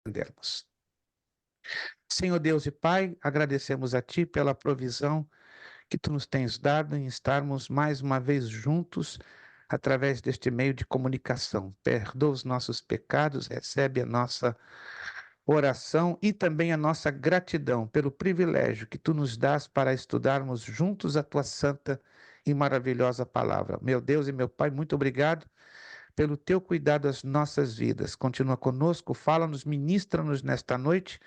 entendermos. Senhor Deus e Pai, agradecemos a Ti pela provisão que Tu nos tens dado em estarmos mais uma vez juntos através deste meio de comunicação. Perdoa os nossos pecados, recebe a nossa oração e também a nossa gratidão pelo privilégio que Tu nos dás para estudarmos juntos a Tua santa e maravilhosa palavra. Meu Deus e meu Pai, muito obrigado pelo Teu cuidado às nossas vidas. Continua conosco, fala-nos, ministra-nos nesta noite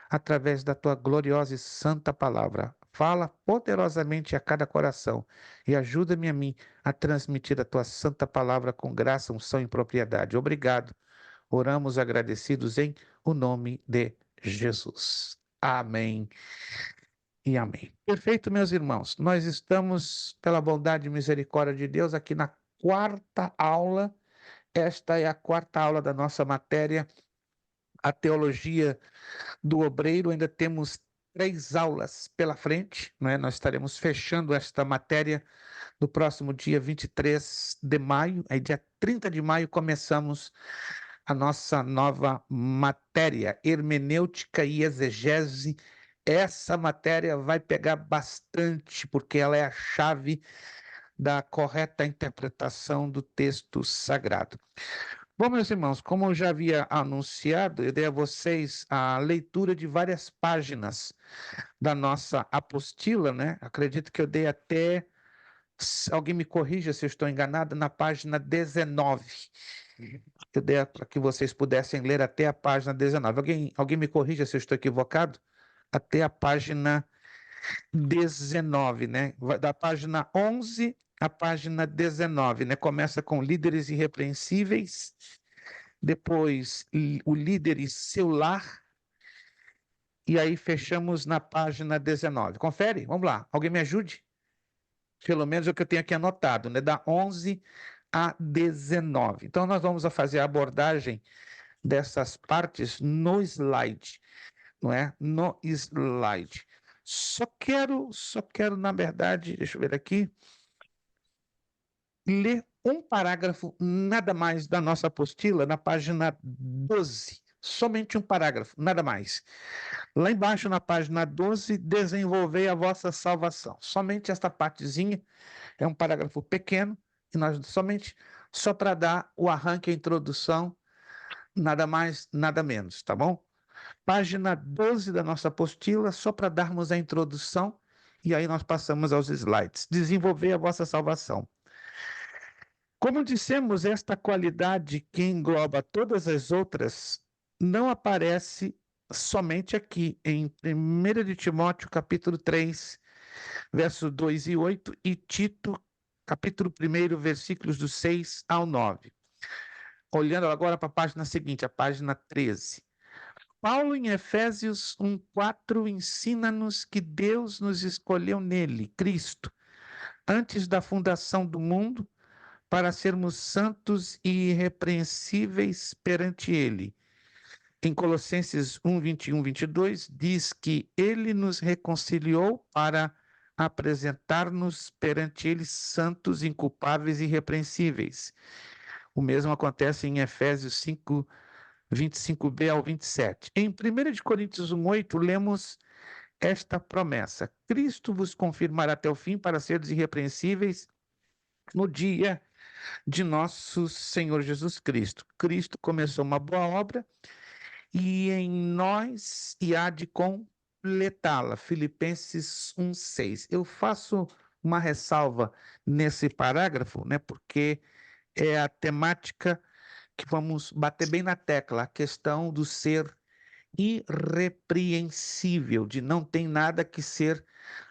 através da Tua gloriosa e santa palavra. Fala poderosamente a cada coração e ajuda-me a mim a transmitir a Tua santa palavra com graça, unção e propriedade. Obrigado. Oramos agradecidos em o nome de Jesus. Amém e amém. Perfeito, meus irmãos. Nós estamos, pela bondade e misericórdia de Deus, aqui na quarta aula. Esta é a quarta aula da nossa matéria, a teologia do obreiro. Ainda temos 3 aulas pela frente, né? Nós estaremos fechando esta matéria no próximo dia 23 de maio. Aí, dia 30 de maio, começamos a nossa nova matéria, hermenêutica e exegese. Essa matéria vai pegar bastante, porque ela é a chave da correta interpretação do texto sagrado. Bom, meus irmãos, como eu já havia anunciado, eu dei a vocês a leitura de várias páginas da nossa apostila, né? Acredito que eu dei até, alguém me corrija se eu estou enganado, na página 19. Eu dei para que vocês pudessem ler até a página 19. Alguém me corrija se eu estou equivocado? Até a página 19, né? Da página 11 à página 19, né? Começa com líderes irrepreensíveis, depois o líder e seu lar, e aí fechamos na página 19. Confere? Vamos lá. Alguém me ajude? Pelo menos é o que eu tenho aqui anotado, né? Da 11 a 19. Então, nós vamos fazer a abordagem dessas partes no slide, não é? No slide. Só quero, na verdade, deixa eu ver aqui, ler um parágrafo, nada mais, da nossa apostila, na página 12. Somente um parágrafo, nada mais. Lá embaixo, na página 12, desenvolvei a vossa salvação. Somente esta partezinha é um parágrafo pequeno, e nós só para dar o arranque, a introdução, nada mais, nada menos, tá bom? Página 12 da nossa apostila, só para darmos a introdução, e aí nós passamos aos slides. Desenvolver a vossa salvação. Como dissemos, esta qualidade que engloba todas as outras não aparece somente aqui, em 1 de Timóteo, capítulo 3, versos 2 e 8, e Tito, capítulo 1, versículos do 6 ao 9. Olhando agora para a página seguinte, a página 13. Paulo, em Efésios 1:4, ensina-nos que Deus nos escolheu nele, Cristo, antes da fundação do mundo, para sermos santos e irrepreensíveis perante ele. Em Colossenses 1:21, 22, diz que ele nos reconciliou para apresentar-nos perante ele santos, inculpáveis e irrepreensíveis. O mesmo acontece em Efésios 5, 25b ao 27. Em 1 de Coríntios 1:8, lemos esta promessa: Cristo vos confirmará até o fim para seres irrepreensíveis no dia de nosso Senhor Jesus Cristo. Cristo começou uma boa obra e em nós há de completá-la. Filipenses 1:6. Eu faço uma ressalva nesse parágrafo, né, porque é a temática que vamos bater bem na tecla, a questão do ser irrepreensível, de não tem nada que ser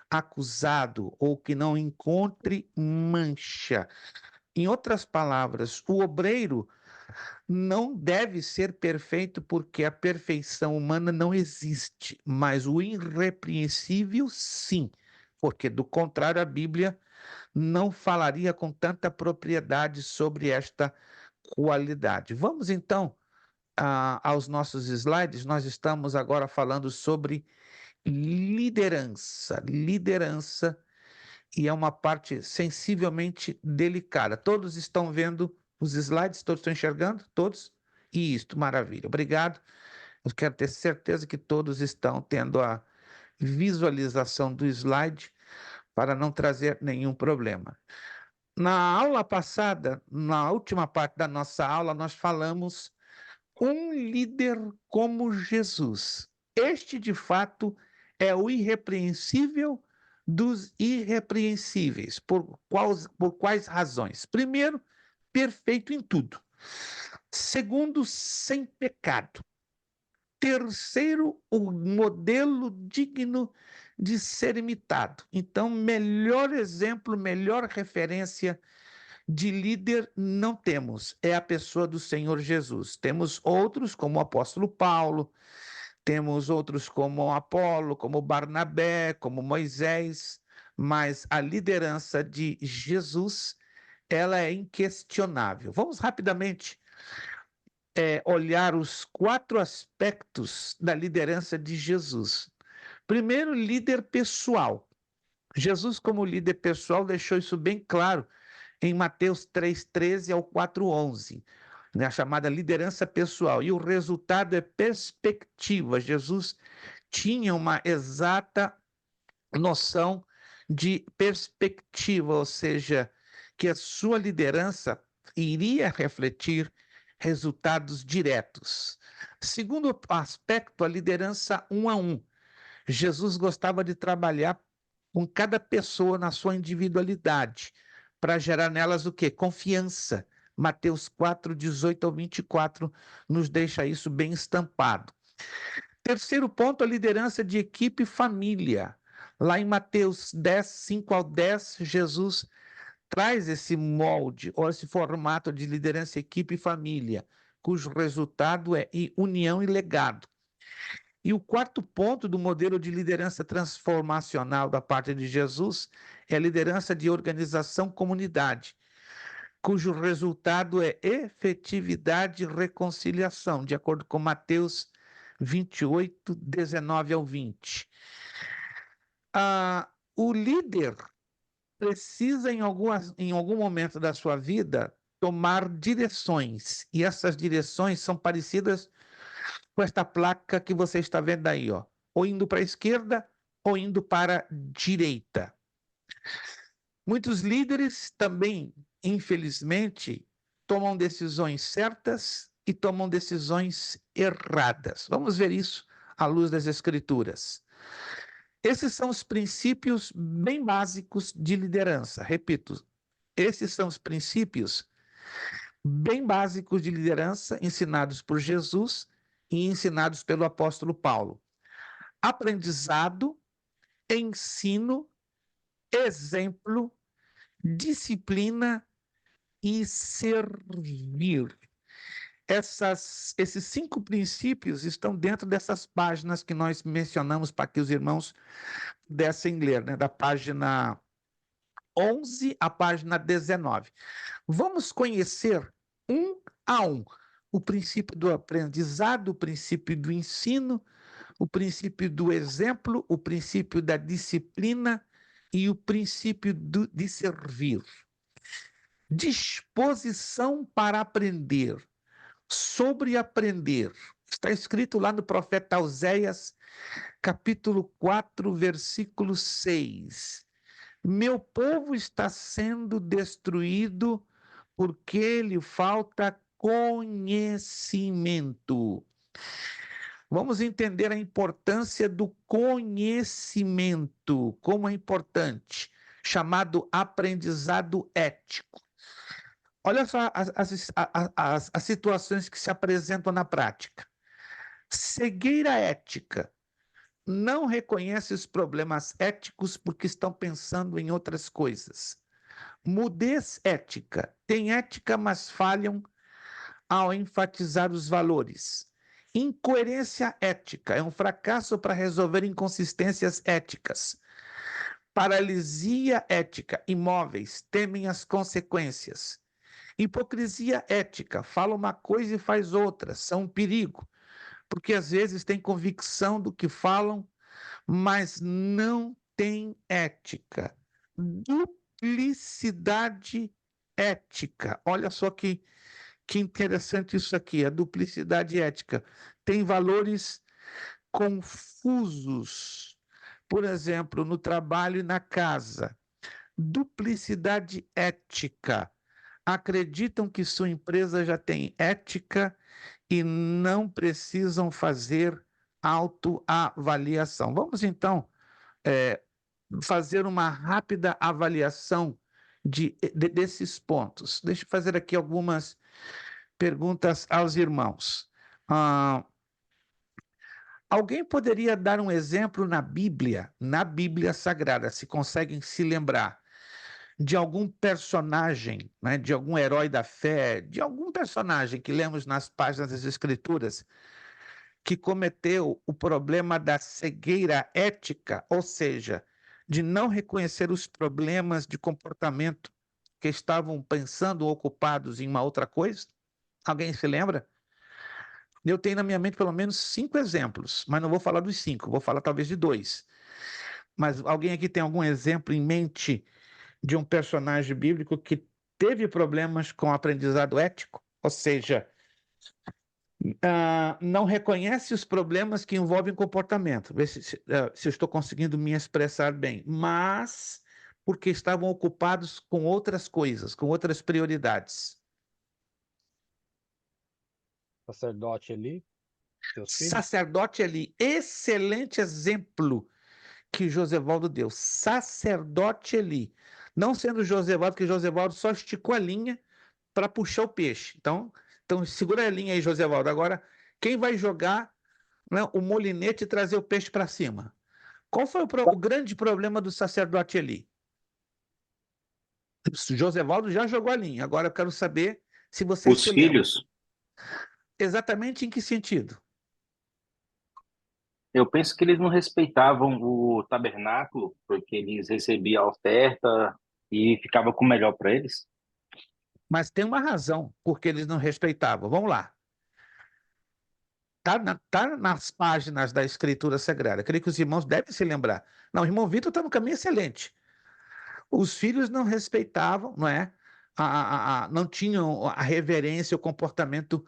acusado ou que não encontre mancha. Em outras palavras, o obreiro não deve ser perfeito porque a perfeição humana não existe, mas o irrepreensível sim, porque do contrário a Bíblia não falaria com tanta propriedade sobre esta qualidade. Vamos então aos nossos slides. Nós estamos agora falando sobre liderança. Liderança, e é uma parte sensivelmente delicada. Todos estão vendo os slides? Todos estão enxergando? Todos? Isso, maravilha. Obrigado. Eu quero ter certeza que todos estão tendo a visualização do slide para não trazer nenhum problema. Na aula passada, na última parte da nossa aula, nós falamos um líder como Jesus. Este, de fato, é o irrepreensível dos irrepreensíveis. Por quais razões? Primeiro, perfeito em tudo. Segundo, sem pecado. Terceiro, o modelo digno de ser imitado. Então, melhor exemplo, melhor referência de líder não temos, é a pessoa do Senhor Jesus. Temos outros, como o apóstolo Paulo, temos outros como Apolo, como Barnabé, como Moisés, mas a liderança de Jesus, ela é inquestionável. Vamos rapidamente olhar os 4 aspectos da liderança de Jesus. Primeiro, líder pessoal. Jesus, como líder pessoal, deixou isso bem claro em Mateus 3,13 ao 4,11, né, a chamada liderança pessoal. E o resultado é perspectiva. Jesus tinha uma exata noção de perspectiva, ou seja, que a sua liderança iria refletir resultados diretos. Segundo aspecto, a liderança um a um. Jesus gostava de trabalhar com cada pessoa na sua individualidade, para gerar nelas o quê? Confiança. Mateus 4, 18 ao 24 nos deixa isso bem estampado. Terceiro ponto, a liderança de equipe e família. Lá em Mateus 10, 5 ao 10, Jesus traz esse molde, ou esse formato de liderança, equipe e família, cujo resultado é união e legado. E o quarto ponto do modelo de liderança transformacional da parte de Jesus é a liderança de organização comunidade, cujo resultado é efetividade e reconciliação, de acordo com Mateus 28, 19 ao 20. O líder precisa, em algum momento da sua vida, tomar direções, e essas direções são parecidas com esta placa que você está vendo aí, ó, ou indo para a esquerda ou indo para a direita. Muitos líderes também, infelizmente, tomam decisões certas e tomam decisões erradas. Vamos ver isso à luz das Escrituras. Esses são os princípios bem básicos de liderança. Repito, esses são os princípios bem básicos de liderança ensinados por Jesus e ensinados pelo apóstolo Paulo. Aprendizado, ensino, exemplo, disciplina e servir. Esses 5 princípios estão dentro dessas páginas que nós mencionamos para que os irmãos pudessem ler, né? Da página 11 à página 19. Vamos conhecer um a um o princípio do aprendizado, o princípio do ensino, o princípio do exemplo, o princípio da disciplina e o princípio de servir. Disposição para aprender, sobre aprender. Está escrito lá no profeta Oséias, capítulo 4, versículo 6. Meu povo está sendo destruído porque lhe falta conhecimento. Vamos entender a importância do conhecimento, como é importante, chamado aprendizado ético. Olha só as situações que se apresentam na prática. Cegueira ética. Não reconhece os problemas éticos porque estão pensando em outras coisas. Mudez ética. Tem ética, mas falham ao enfatizar os valores. Incoerência ética. É um fracasso para resolver inconsistências éticas. Paralisia ética. Imóveis temem as consequências. Hipocrisia ética. Fala uma coisa e faz outra. São um perigo. Porque às vezes tem convicção do que falam, mas não tem ética. Duplicidade ética. Olha só que Que interessante isso aqui, a duplicidade ética. Tem valores confusos, por exemplo, no trabalho e na casa. Duplicidade ética. Acreditam que sua empresa já tem ética e não precisam fazer autoavaliação. Vamos então fazer uma rápida avaliação desses pontos. Deixa eu fazer aqui algumas perguntas aos irmãos. Alguém poderia dar um exemplo na Bíblia Sagrada, se conseguem se lembrar, de algum personagem, né, de algum herói da fé, de algum personagem que lemos nas páginas das Escrituras, que cometeu o problema da cegueira ética, ou seja, de não reconhecer os problemas de comportamento que estavam pensando ou ocupados em uma outra coisa? Alguém se lembra? Eu tenho na minha mente pelo menos 5 exemplos, mas não vou falar dos 5, vou falar talvez de 2. Mas alguém aqui tem algum exemplo em mente de um personagem bíblico que teve problemas com o aprendizado ético? Ou seja, não reconhece os problemas que envolvem comportamento. Vê se eu estou conseguindo me expressar bem. Mas porque estavam ocupados com outras coisas, com outras prioridades. Sacerdote ali, seus filhos. Sacerdote ali, excelente exemplo que Josevaldo deu. Sacerdote ali. Não sendo Josevaldo, porque Josevaldo só esticou a linha para puxar o peixe. Então, segura a linha aí, Josevaldo. Agora, quem vai jogar, né, o molinete e trazer o peixe para cima? Qual foi o grande problema do sacerdote ali? Josevaldo já jogou a linha. Agora eu quero saber se vocês Os se lembram. filhos, Exatamente em que sentido? eu penso que eles não respeitavam o tabernáculo, porque eles recebiam a oferta e ficava com o melhor para eles. Mas tem uma razão porque eles não respeitavam. Vamos lá. Tá nas páginas da Escritura Sagrada. Creio que os irmãos devem se lembrar. Não, o irmão Vitor está no caminho excelente. Os filhos não respeitavam, não é? Não tinham a reverência, o comportamento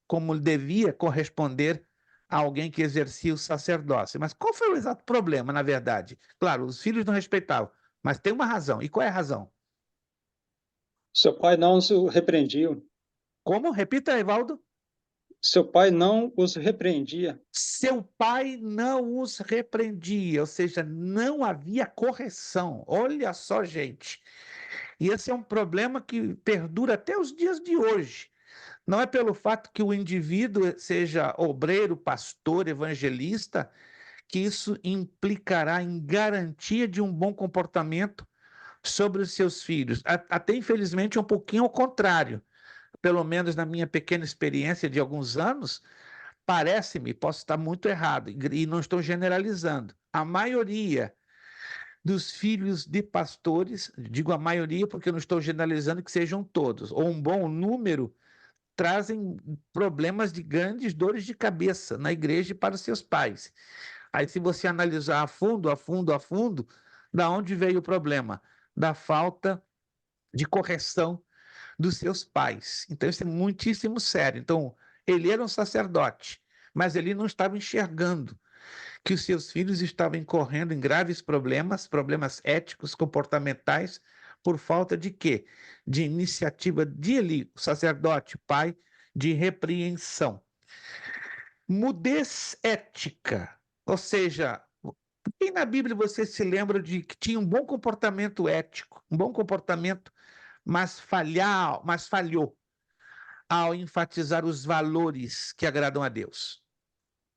como devia corresponder a alguém que exercia o sacerdócio. Mas qual foi o exato problema, na verdade? Claro, os filhos não respeitavam, mas tem uma razão. E qual é a razão? Seu pai não os repreendia. Como? Repita, Evaldo. Seu pai não os repreendia. Seu pai não os repreendia, ou seja, não havia correção. Olha só, gente. E esse é um problema que perdura até os dias de hoje. Não é pelo fato que o indivíduo seja obreiro, pastor, evangelista, que isso implicará em garantia de um bom comportamento sobre os seus filhos. Até, infelizmente, um pouquinho ao contrário. Pelo menos na minha pequena experiência de alguns anos, parece-me, posso estar muito errado, e não estou generalizando, a maioria dos filhos de pastores, digo a maioria porque eu não estou generalizando que sejam todos, ou um bom número, trazem problemas de grandes dores de cabeça na igreja e para os seus pais. Aí, se você analisar a fundo, da onde veio o problema? Da falta de correção dos seus pais. Então, isso é muitíssimo sério. Então, ele era um sacerdote, mas ele não estava enxergando que os seus filhos estavam incorrendo em graves problemas éticos, comportamentais, por falta de quê? De iniciativa de Eli, o sacerdote, pai, de repreensão. Mudez ética, ou seja, quem na Bíblia você se lembra de que tinha um bom comportamento ético, um bom comportamento, mas falhou ao enfatizar os valores que agradam a Deus?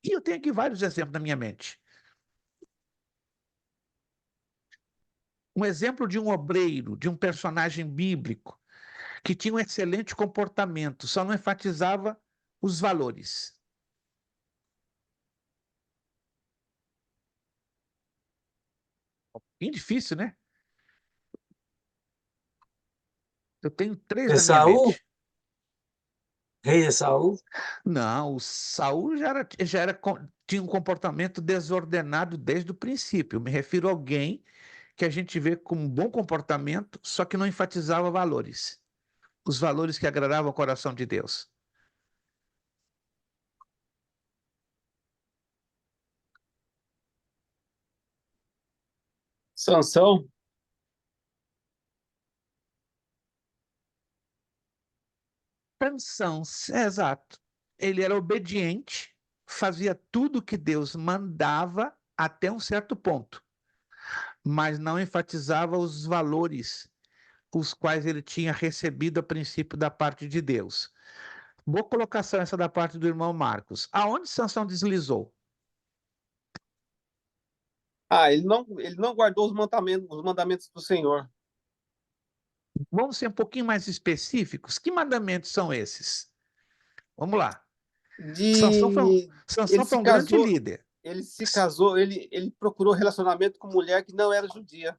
E eu tenho aqui vários exemplos na minha mente. Um exemplo de um obreiro, de um personagem bíblico, que tinha um excelente comportamento, só não enfatizava os valores. Bem difícil, né? Eu tenho 3 na minha Esaú? mente. Rei Esaú? Não, o Saul tinha um comportamento desordenado desde o princípio. Eu me refiro a alguém que a gente vê com um bom comportamento, só que não enfatizava valores. os valores que agradavam o coração de Deus? Sansão, Sansão, exato. Ele era obediente, fazia tudo que Deus mandava até um certo ponto, mas não enfatizava os valores os quais ele tinha recebido a princípio da parte de Deus. Boa colocação essa da parte do irmão Marcos. Aonde Sansão deslizou? ele não guardou os mandamentos do Senhor. Vamos ser um pouquinho mais específicos. Que mandamentos são esses? Vamos lá. Sansão Ele foi se um grande casou, líder. ele se casou, ele procurou relacionamento com mulher que não era judia.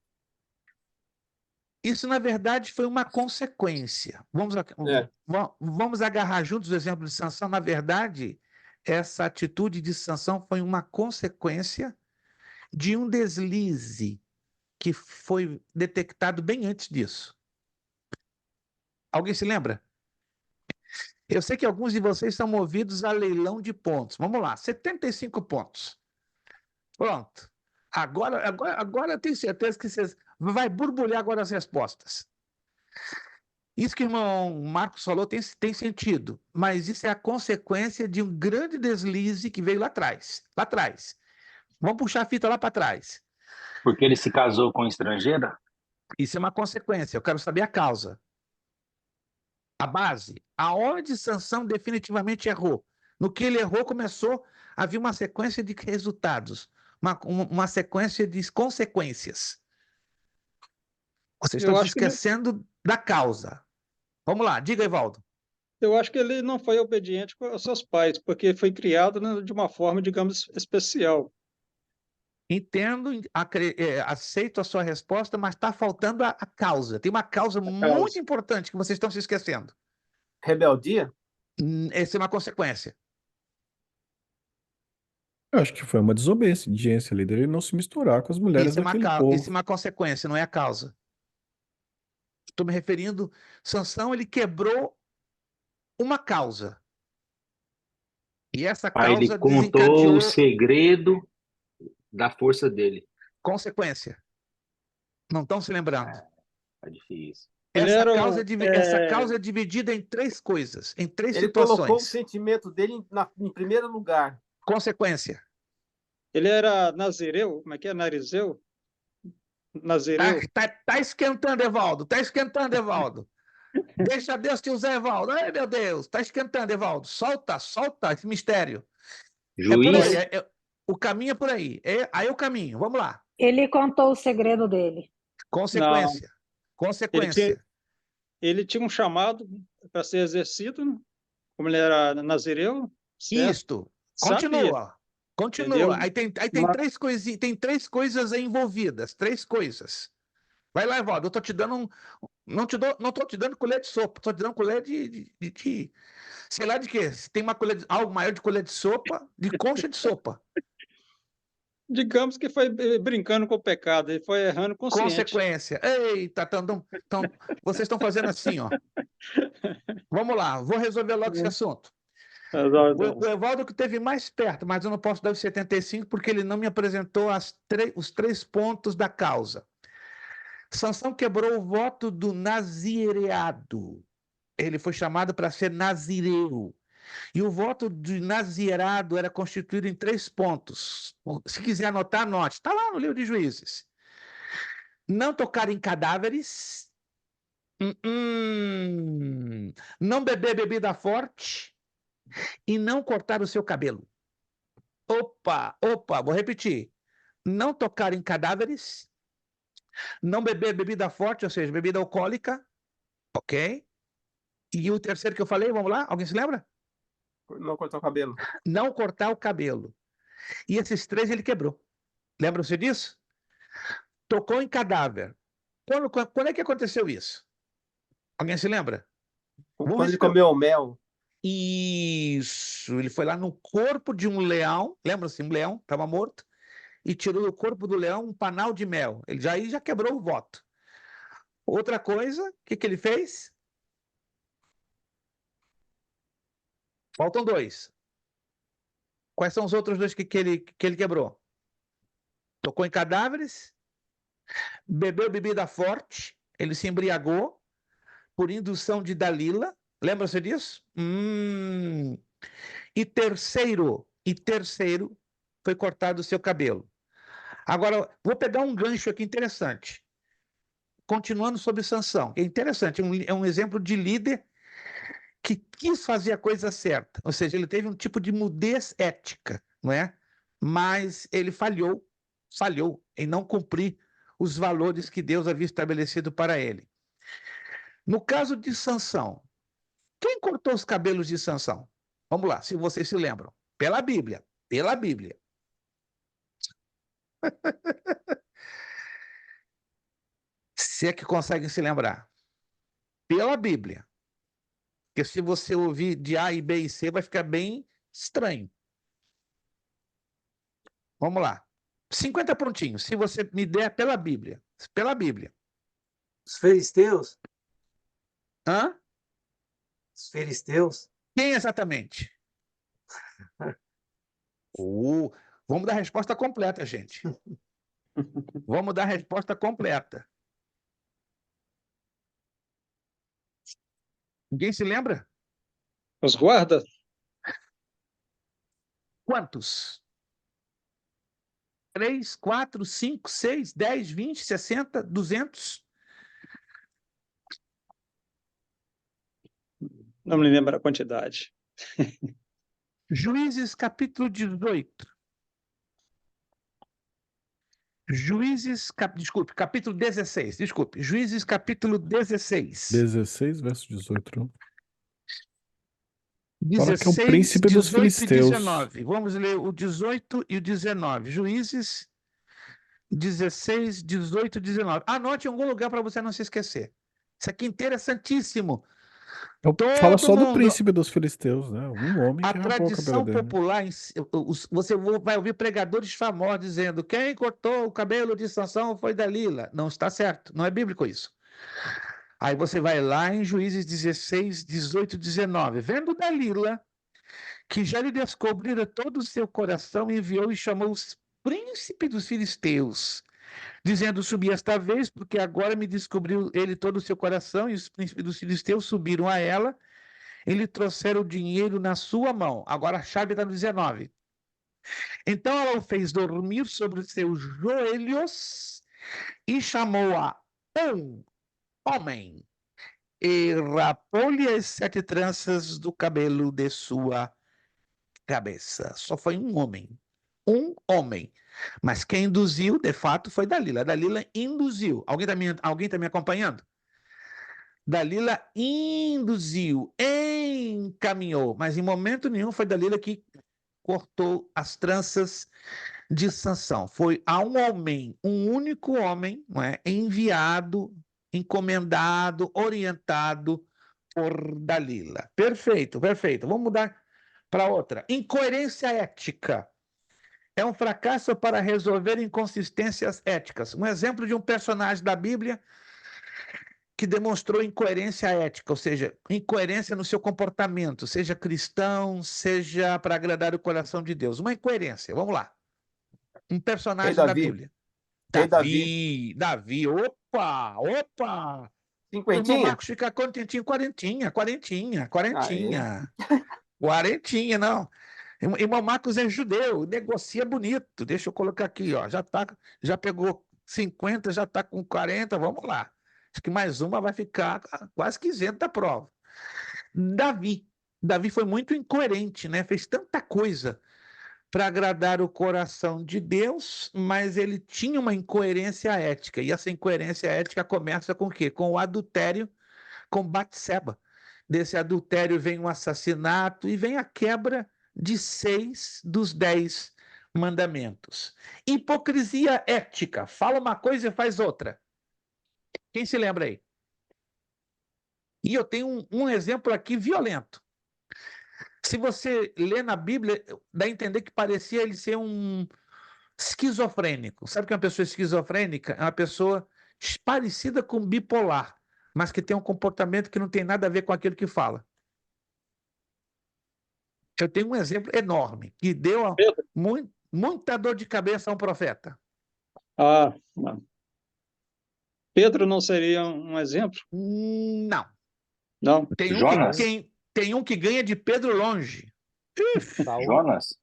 Isso, na verdade, foi uma consequência. É. Vamos agarrar juntos o exemplo de Sansão. Na verdade, essa atitude de Sansão foi uma consequência de um deslize que foi detectado bem antes disso. Alguém se lembra? Eu sei que alguns de vocês estão movidos a leilão de pontos. Vamos lá, 75 pontos. Pronto. Agora eu tenho certeza que vocês vai borbulhar agora as respostas. Isso que o irmão Marcos falou tem sentido, mas isso é a consequência de um grande deslize que veio lá atrás. Lá atrás. Vamos puxar a fita lá para trás. Porque ele se casou com estrangeira? Isso é uma consequência. Eu quero saber a causa. A base. Aonde Sansão definitivamente errou? No que ele errou, começou a vir uma sequência de resultados, uma sequência de consequências. Vocês estão se esquecendo da causa. Vamos lá, diga, Evaldo. Eu acho que ele não foi obediente aos seus pais, porque foi criado, né, de uma forma, digamos, especial. Entendo, aceito a sua resposta, mas está faltando a causa. Tem uma causa muito importante que vocês estão se esquecendo. Rebeldia? Essa é uma consequência. Eu acho que foi uma desobediência ali dele não se misturar com as mulheres Isso é daquele povo. isso é uma consequência, não é a causa. Estou me referindo, Sansão, ele quebrou uma causa. E essa Aí ele causa contou desencadeou o segredo da força dele. consequência. Não estão se lembrando. Tá difícil. Essa causa é dividida em três coisas, em três Ele situações. colocou o sentimento dele em primeiro lugar. Consequência. Ele era nazireu, como é que é? Narizeu? Nazireu. Tá esquentando, Evaldo. Tá esquentando, Evaldo. Deixa Deus te usar, Evaldo. Ai, meu Deus. Tá esquentando, Evaldo. Solta esse mistério. É por Juiz, aí. O caminho é por aí. Aí o caminho. Vamos lá. Ele contou o segredo dele. Consequência. Consequência. Ele tinha um chamado para ser exercido, né? Como ele era nazireu. Certo? Isto. Sabia. Continua. Entendeu? Aí tem tem três coisas envolvidas. Três coisas. Vai lá, Evaldo. Eu tô te dando não tô te dando colher de sopa. Tô te dando colher de sei lá de quê. Se tem uma colher algo maior de colher de sopa, de concha de sopa. Digamos que foi brincando com o pecado, ele foi errando consciente. Consequência. Eita, vocês estão fazendo assim, ó. Vamos lá, vou resolver logo esse assunto. O Evaldo que esteve mais perto, mas eu não posso dar os 75 porque ele não me apresentou os três pontos da causa. Sansão quebrou o voto do nazireado. Ele foi chamado para ser nazireu. E o voto de nazireado era constituído em três pontos. Se quiser anotar, anote. Está lá no livro de Juízes. Não tocar em cadáveres. Não beber bebida forte. E não cortar o seu cabelo. Opa, vou repetir. Não tocar em cadáveres. Não beber bebida forte, ou seja, bebida alcoólica. Ok? E o terceiro que eu falei, vamos lá? Alguém se lembra? Não cortar o cabelo. Não cortar o cabelo. E esses três ele quebrou. Lembram-se disso? Tocou em cadáver. Quando é que aconteceu isso? Alguém se lembra? Quando ele comeu o mel. Isso. Ele foi lá no corpo de um leão. Lembra-se? Um leão estava morto. E tirou do corpo do leão um panal de mel. Ele já quebrou o voto. Outra coisa, o que ele fez? Faltam 2. Quais são os outros 2 que ele quebrou? Tocou em cadáveres, bebeu bebida forte, ele se embriagou por indução de Dalila. Lembra-se disso? E terceiro, foi cortado o seu cabelo. Agora, vou pegar um gancho aqui interessante. Continuando sobre Sansão. É interessante, é um exemplo de líder que quis fazer a coisa certa. Ou seja, ele teve um tipo de mudez ética, não é? Mas ele falhou em não cumprir os valores que Deus havia estabelecido para ele. No caso de Sansão, quem cortou os cabelos de Sansão? Vamos lá, se vocês se lembram. Pela Bíblia. Se é que conseguem se lembrar. Pela Bíblia. Porque se você ouvir de A e B e C, vai ficar bem estranho. Vamos lá. 50 pontinhos. Se você me der pela Bíblia. Pela Bíblia. Os filisteus? Hã? Os filisteus? Quem exatamente? Vamos dar a resposta completa, gente. Vamos dar a resposta completa. Ninguém se lembra? Os guardas? Quantos? 3, 4, 5, 6, 10, 20, 60, 200? Não me lembro a quantidade. Juízes capítulo 18. Capítulo 16. Desculpe. Juízes capítulo 16. 16, verso 18. Fala que é o 16, príncipe dos 18 e filisteus. 19. Vamos ler o 18 e o 19. Juízes 16, 18 e 19. Anote em algum lugar para você não se esquecer. Isso aqui é interessantíssimo. Fala só do mundo- príncipe dos filisteus, né? Um homem A que rapou o cabelo tradição dele. popular, você vai ouvir pregadores famosos dizendo: quem cortou o cabelo de Sansão foi Dalila. Não está certo, não é bíblico isso. Aí você vai lá em Juízes 16, 18 e 19. Vendo Dalila, que já lhe descobrira todo o seu coração, enviou e chamou os príncipes dos filisteus, dizendo: subi esta vez, porque agora me descobriu ele todo o seu coração. E os príncipes dos filisteus subiram a ela e lhe trouxeram o dinheiro na sua mão. Agora a chave está no 19. Então ela o fez dormir sobre os seus joelhos e chamou-a um homem e rapou-lhe as 7 tranças do cabelo de sua cabeça. Só foi um homem. Um homem. Mas quem induziu, de fato, foi Dalila. Dalila induziu. Alguém tá me acompanhando? Dalila induziu, encaminhou, mas em momento nenhum foi Dalila que cortou as tranças de Sansão. Foi a um homem, um único homem, não é? Enviado, encomendado, orientado por Dalila. Perfeito. Vamos mudar para outra. Incoerência ética. É um fracasso para resolver inconsistências éticas. Um exemplo de um personagem da Bíblia que demonstrou incoerência ética, ou seja, incoerência no seu comportamento, seja cristão, seja para agradar o coração de Deus. Uma incoerência, vamos lá. Um personagem da Davi. Bíblia. Rei Davi, opa! O irmão Cinquentinha? Marcos fica contentinho, quarentinha, não. Irmão Marcos é judeu, negocia bonito. Deixa eu colocar aqui, ó. Já pegou 50, já está com 40, vamos lá. Acho que mais uma vai ficar quase que isento da prova. Davi foi muito incoerente, né? Fez tanta coisa para agradar o coração de Deus, mas ele tinha uma incoerência ética. E essa incoerência ética começa com o quê? Com o adultério com Batseba. Desse adultério vem um assassinato e vem a quebra de 6 dos 10 mandamentos. Hipocrisia ética. Fala uma coisa e faz outra. Quem se lembra aí? E eu tenho um exemplo aqui violento. Se você lê na Bíblia, dá a entender que parecia ele ser um esquizofrênico. Sabe o que é uma pessoa esquizofrênica? É uma pessoa parecida com bipolar, mas que tem um comportamento que não tem nada a ver com aquilo que fala. Eu tenho um exemplo enorme que deu Pedro. muita dor de cabeça a um profeta. Ah, não. Pedro não seria um exemplo? Não. Não. Jonas? Tem um que ganha de Pedro longe. Saul. Jonas?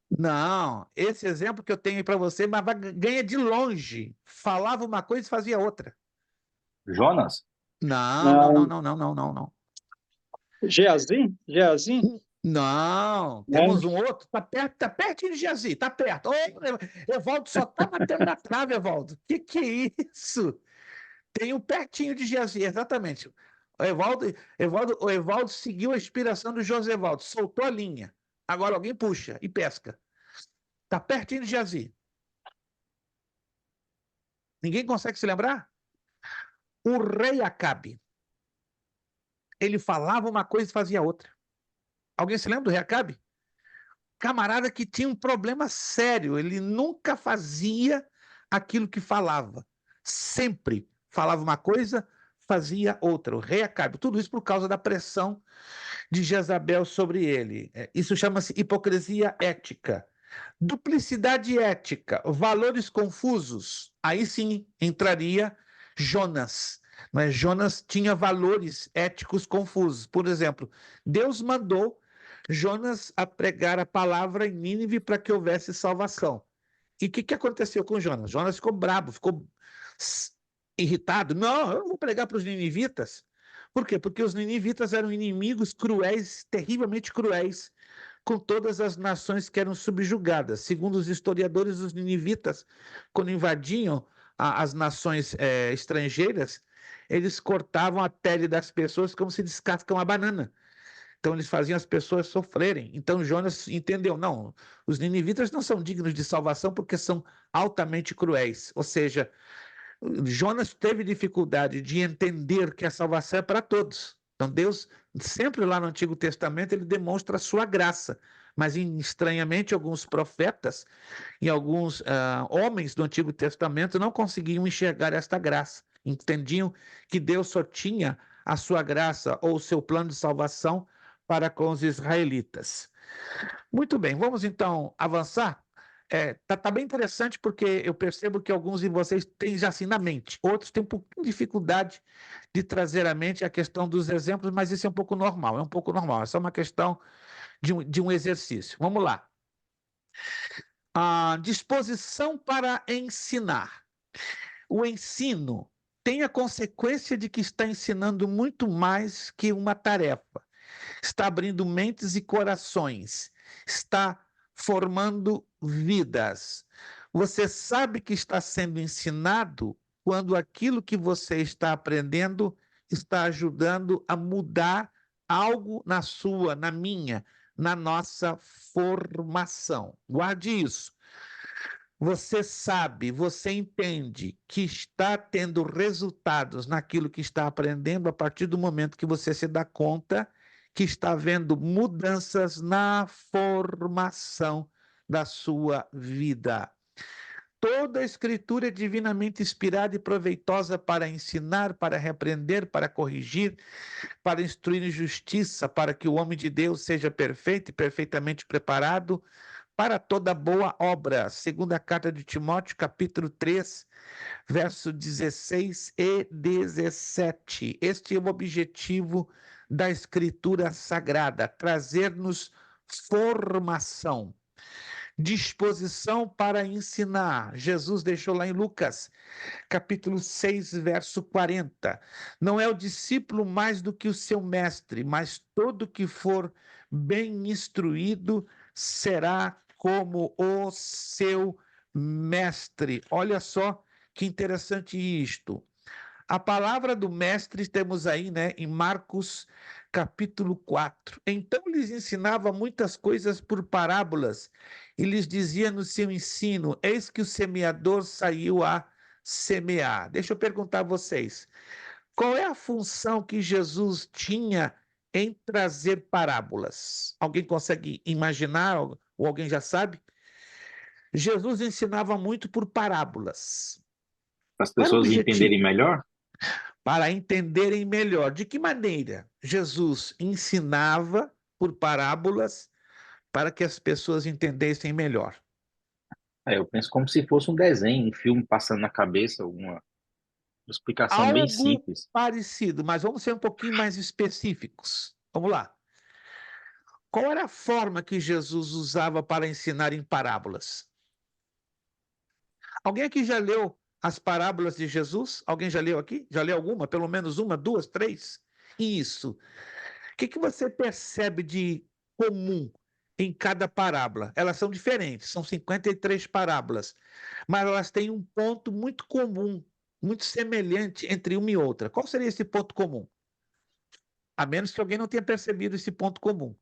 Não, esse exemplo que eu tenho aí para você, mas ganha de longe. Falava uma coisa e fazia outra. Jonas? Não. Geazim? Geazim? Não, temos um outro, tá pertinho de Geazi, tá perto. Ô, Evaldo só tá batendo na trave, Evaldo. Que é isso? Tem um pertinho de Geazi, exatamente. O Evaldo seguiu a inspiração do Josevaldo, soltou a linha. Agora alguém puxa e pesca. Tá pertinho de Geazi. Ninguém consegue se lembrar? O rei Acabe. Ele falava uma coisa e fazia outra. Alguém se lembra do rei Acabe? Camarada que tinha um problema sério. Ele nunca fazia aquilo que falava. Sempre falava uma coisa, fazia outra. O rei Acabe. Tudo isso por causa da pressão de Jezabel sobre ele. Isso chama-se hipocrisia ética. Duplicidade ética, valores confusos. Aí sim entraria Jonas. Mas Jonas tinha valores éticos confusos. Por exemplo, Deus mandou Jonas a pregar a palavra em Nínive para que houvesse salvação. E o que aconteceu com Jonas? Jonas ficou bravo, ficou irritado. Não, eu não vou pregar para os ninivitas. Por quê? Porque os ninivitas eram inimigos cruéis, terrivelmente cruéis, com todas as nações que eram subjugadas. Segundo os historiadores, os ninivitas, quando invadiam as nações estrangeiras, eles cortavam a pele das pessoas como se descascam a banana. Então, eles faziam as pessoas sofrerem. Então, Jonas entendeu, não, os ninivitas não são dignos de salvação porque são altamente cruéis. Ou seja, Jonas teve dificuldade de entender que a salvação é para todos. Então, Deus, sempre lá no Antigo Testamento, ele demonstra a sua graça. Mas, estranhamente, alguns profetas e alguns homens do Antigo Testamento não conseguiam enxergar esta graça. Entendiam que Deus só tinha a sua graça ou o seu plano de salvação para com os israelitas. Muito bem, vamos então avançar? Tá bem interessante porque eu percebo que alguns de vocês têm já assim na mente, outros têm um pouquinho de dificuldade de trazer à mente a questão dos exemplos, mas isso é um pouco normal, é só uma questão de um exercício. Vamos lá. A disposição para ensinar. O ensino tem a consequência de que está ensinando muito mais que uma tarefa. Está abrindo mentes e corações, está formando vidas. Você sabe que está sendo ensinado quando aquilo que você está aprendendo está ajudando a mudar algo na sua, na minha, na nossa formação. Guarde isso. Você sabe, você entende que está tendo resultados naquilo que está aprendendo a partir do momento que você se dá conta que está havendo mudanças na formação da sua vida. Toda a Escritura é divinamente inspirada e proveitosa para ensinar, para repreender, para corrigir, para instruir em justiça, para que o homem de Deus seja perfeito e perfeitamente preparado para toda boa obra. Segunda carta de Timóteo, capítulo 3, verso 16 e 17. Este é o objetivo da Escritura Sagrada, trazer-nos formação, disposição para ensinar. Jesus deixou lá em Lucas, capítulo 6, verso 40. Não é o discípulo mais do que o seu mestre, mas todo que for bem instruído será como o seu mestre. Olha só que interessante isto. A palavra do mestre temos aí, né, em Marcos, capítulo 4. Então lhes ensinava muitas coisas por parábolas e lhes dizia no seu ensino: eis que o semeador saiu a semear. Deixa eu perguntar a vocês, qual é a função que Jesus tinha em trazer parábolas? Alguém consegue imaginar ou alguém já sabe? Jesus ensinava muito por parábolas. Para as pessoas entenderem melhor? Para entenderem melhor. De que maneira Jesus ensinava por parábolas para que as pessoas entendessem melhor. Eu penso como se fosse um desenho, um filme passando na cabeça, uma explicação bem Algo simples. parecido, mas vamos ser um pouquinho mais específicos. Vamos lá. Qual era a forma que Jesus usava para ensinar em parábolas? Alguém aqui já leu as parábolas de Jesus? Alguém já leu aqui? Já leu alguma? Pelo menos uma, duas, três? Isso. O que você percebe de comum em cada parábola? Elas são diferentes, são 53 parábolas, mas elas têm um ponto muito comum, muito semelhante entre uma e outra. Qual seria esse ponto comum? A menos que alguém não tenha percebido esse ponto comum.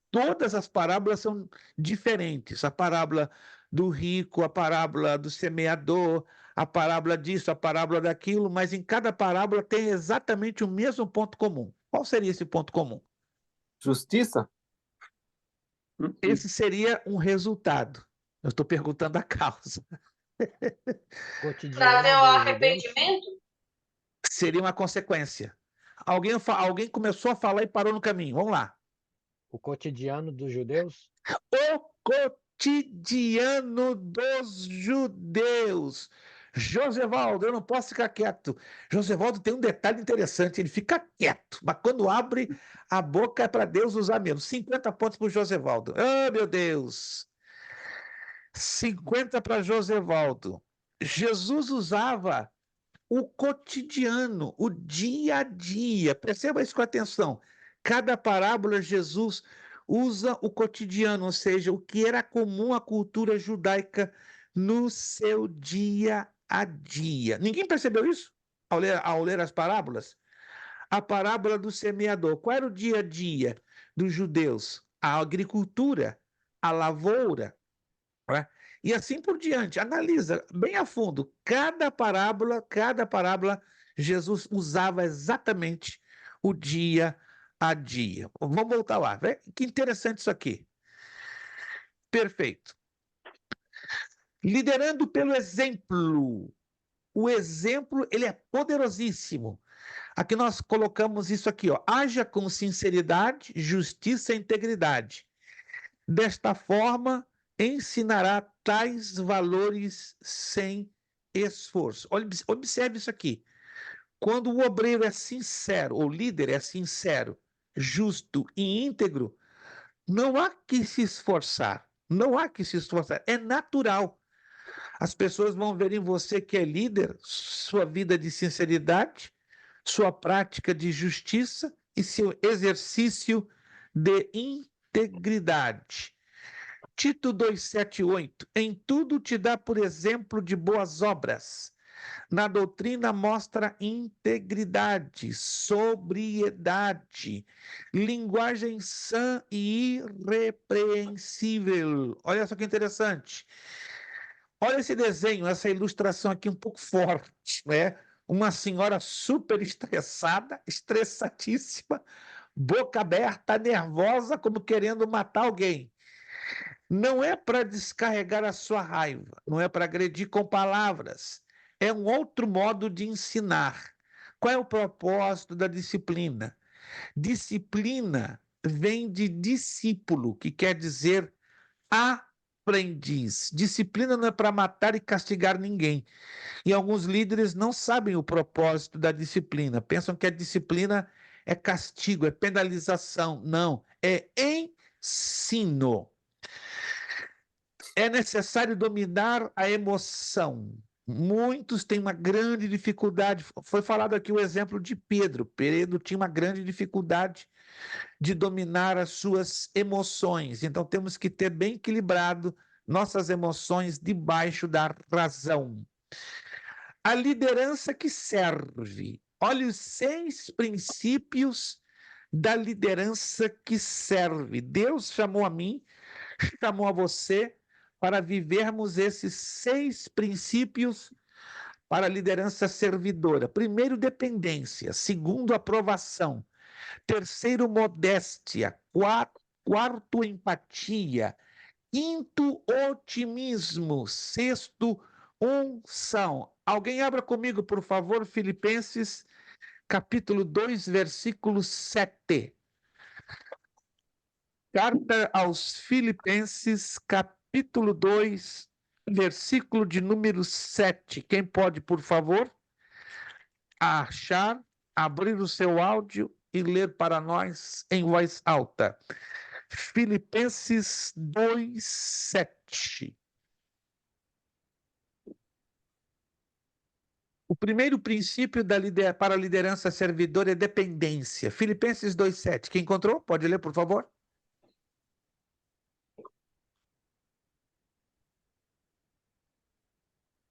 Todas as parábolas são diferentes. A parábola do rico, a parábola do semeador, a parábola disso, a parábola daquilo, mas em cada parábola tem exatamente o mesmo ponto comum. Qual seria esse ponto comum? Justiça? Esse seria um resultado. Eu estou perguntando a causa. Cotidiano Trazer o dos judeus. arrependimento? Seria uma consequência. Alguém começou a falar e parou no caminho. Vamos lá. O cotidiano dos judeus. O cotidiano dos judeus. Josevaldo, eu não posso ficar quieto. Josevaldo tem um detalhe interessante, ele fica quieto, mas quando abre a boca é para Deus usar mesmo. 50 pontos para o Josevaldo. Oh, meu Deus! 50 para Josevaldo. Jesus usava o cotidiano, o dia a dia. Perceba isso com atenção. Cada parábola, Jesus usa o cotidiano, ou seja, o que era comum à cultura judaica no seu dia a dia. Ninguém percebeu isso ao ler as parábolas? A parábola do semeador. Qual era o dia a dia dos judeus? A agricultura, a lavoura, né? E assim por diante. Analisa bem a fundo. Cada parábola, Jesus usava exatamente o dia a dia. Vamos voltar lá. Que interessante isso aqui. Perfeito. Liderando pelo exemplo. O exemplo, ele é poderosíssimo. Aqui nós colocamos isso aqui, ó. Haja com sinceridade, justiça e integridade. Desta forma, ensinará tais valores sem esforço. Observe isso aqui. Quando o obreiro é sincero, ou o líder é sincero, justo e íntegro, não há que se esforçar. Não há que se esforçar. É natural. As pessoas vão ver em você que é líder, sua vida de sinceridade, sua prática de justiça e seu exercício de integridade. Tito 2,7,8. Em tudo te dá por exemplo de boas obras. Na doutrina mostra integridade, sobriedade, linguagem sã e irrepreensível. Olha só que interessante. Olha esse desenho, essa ilustração aqui um pouco forte, né? Uma senhora super estressada, estressadíssima, boca aberta, nervosa, como querendo matar alguém. Não é para descarregar a sua raiva, não é para agredir com palavras. É um outro modo de ensinar. Qual é o propósito da disciplina? Disciplina vem de discípulo, que quer dizer aprendiz. Disciplina não é para matar e castigar ninguém. E alguns líderes não sabem o propósito da disciplina. Pensam que a disciplina é castigo, é penalização. Não, é ensino. É necessário dominar a emoção. Muitos têm uma grande dificuldade. Foi falado aqui o exemplo de Pedro. Pedro tinha uma grande dificuldade de dominar as suas emoções. Então temos que ter bem equilibrado nossas emoções debaixo da razão. A liderança que serve. Olha os 6 princípios da liderança que serve. Deus chamou a mim, chamou a você para vivermos esses 6 princípios para a liderança servidora. Primeiro, dependência. Segundo, aprovação. Terceiro, modéstia. Quarto, empatia. Quinto, otimismo. Sexto, unção. Alguém abra comigo, por favor, Filipenses, capítulo 2, versículo 7. Carta aos Filipenses, capítulo 2, versículo de número 7. Quem pode, por favor, achar, abrir o seu áudio e ler para nós em voz alta. Filipenses 2, 7. O primeiro princípio para a liderança servidora é dependência. Filipenses 2, 7. Quem encontrou? Pode ler, por favor.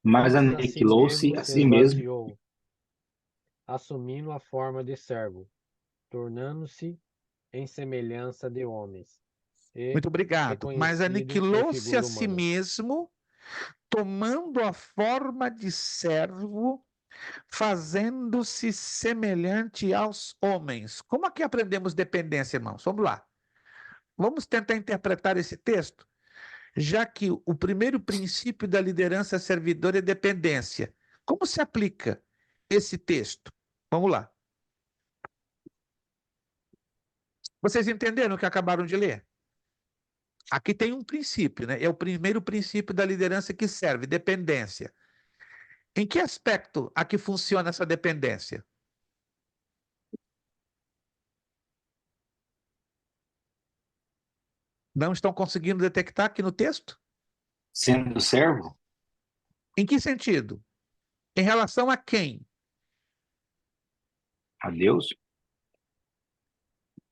Mas Antes aniquilou-se a si mesmo, esvaziou, assumindo a forma de servo, tornando-se em semelhança de homens, e Muito obrigado. Mas reconhecido por aniquilou-se a figura si humana. mesmo, tomando a forma de servo, fazendo-se semelhante aos homens. Como aqui aprendemos dependência, irmãos? Vamos lá. Vamos tentar interpretar esse texto, já que o primeiro princípio da liderança servidora é dependência. Como se aplica esse texto? Vamos lá. Vocês entenderam o que acabaram de ler? Aqui tem um princípio, né? É o primeiro princípio da liderança que serve, dependência. Em que aspecto aqui funciona essa dependência? Não estão conseguindo detectar aqui no texto? sendo servo, Em que sentido? Em relação a quem? a Deus,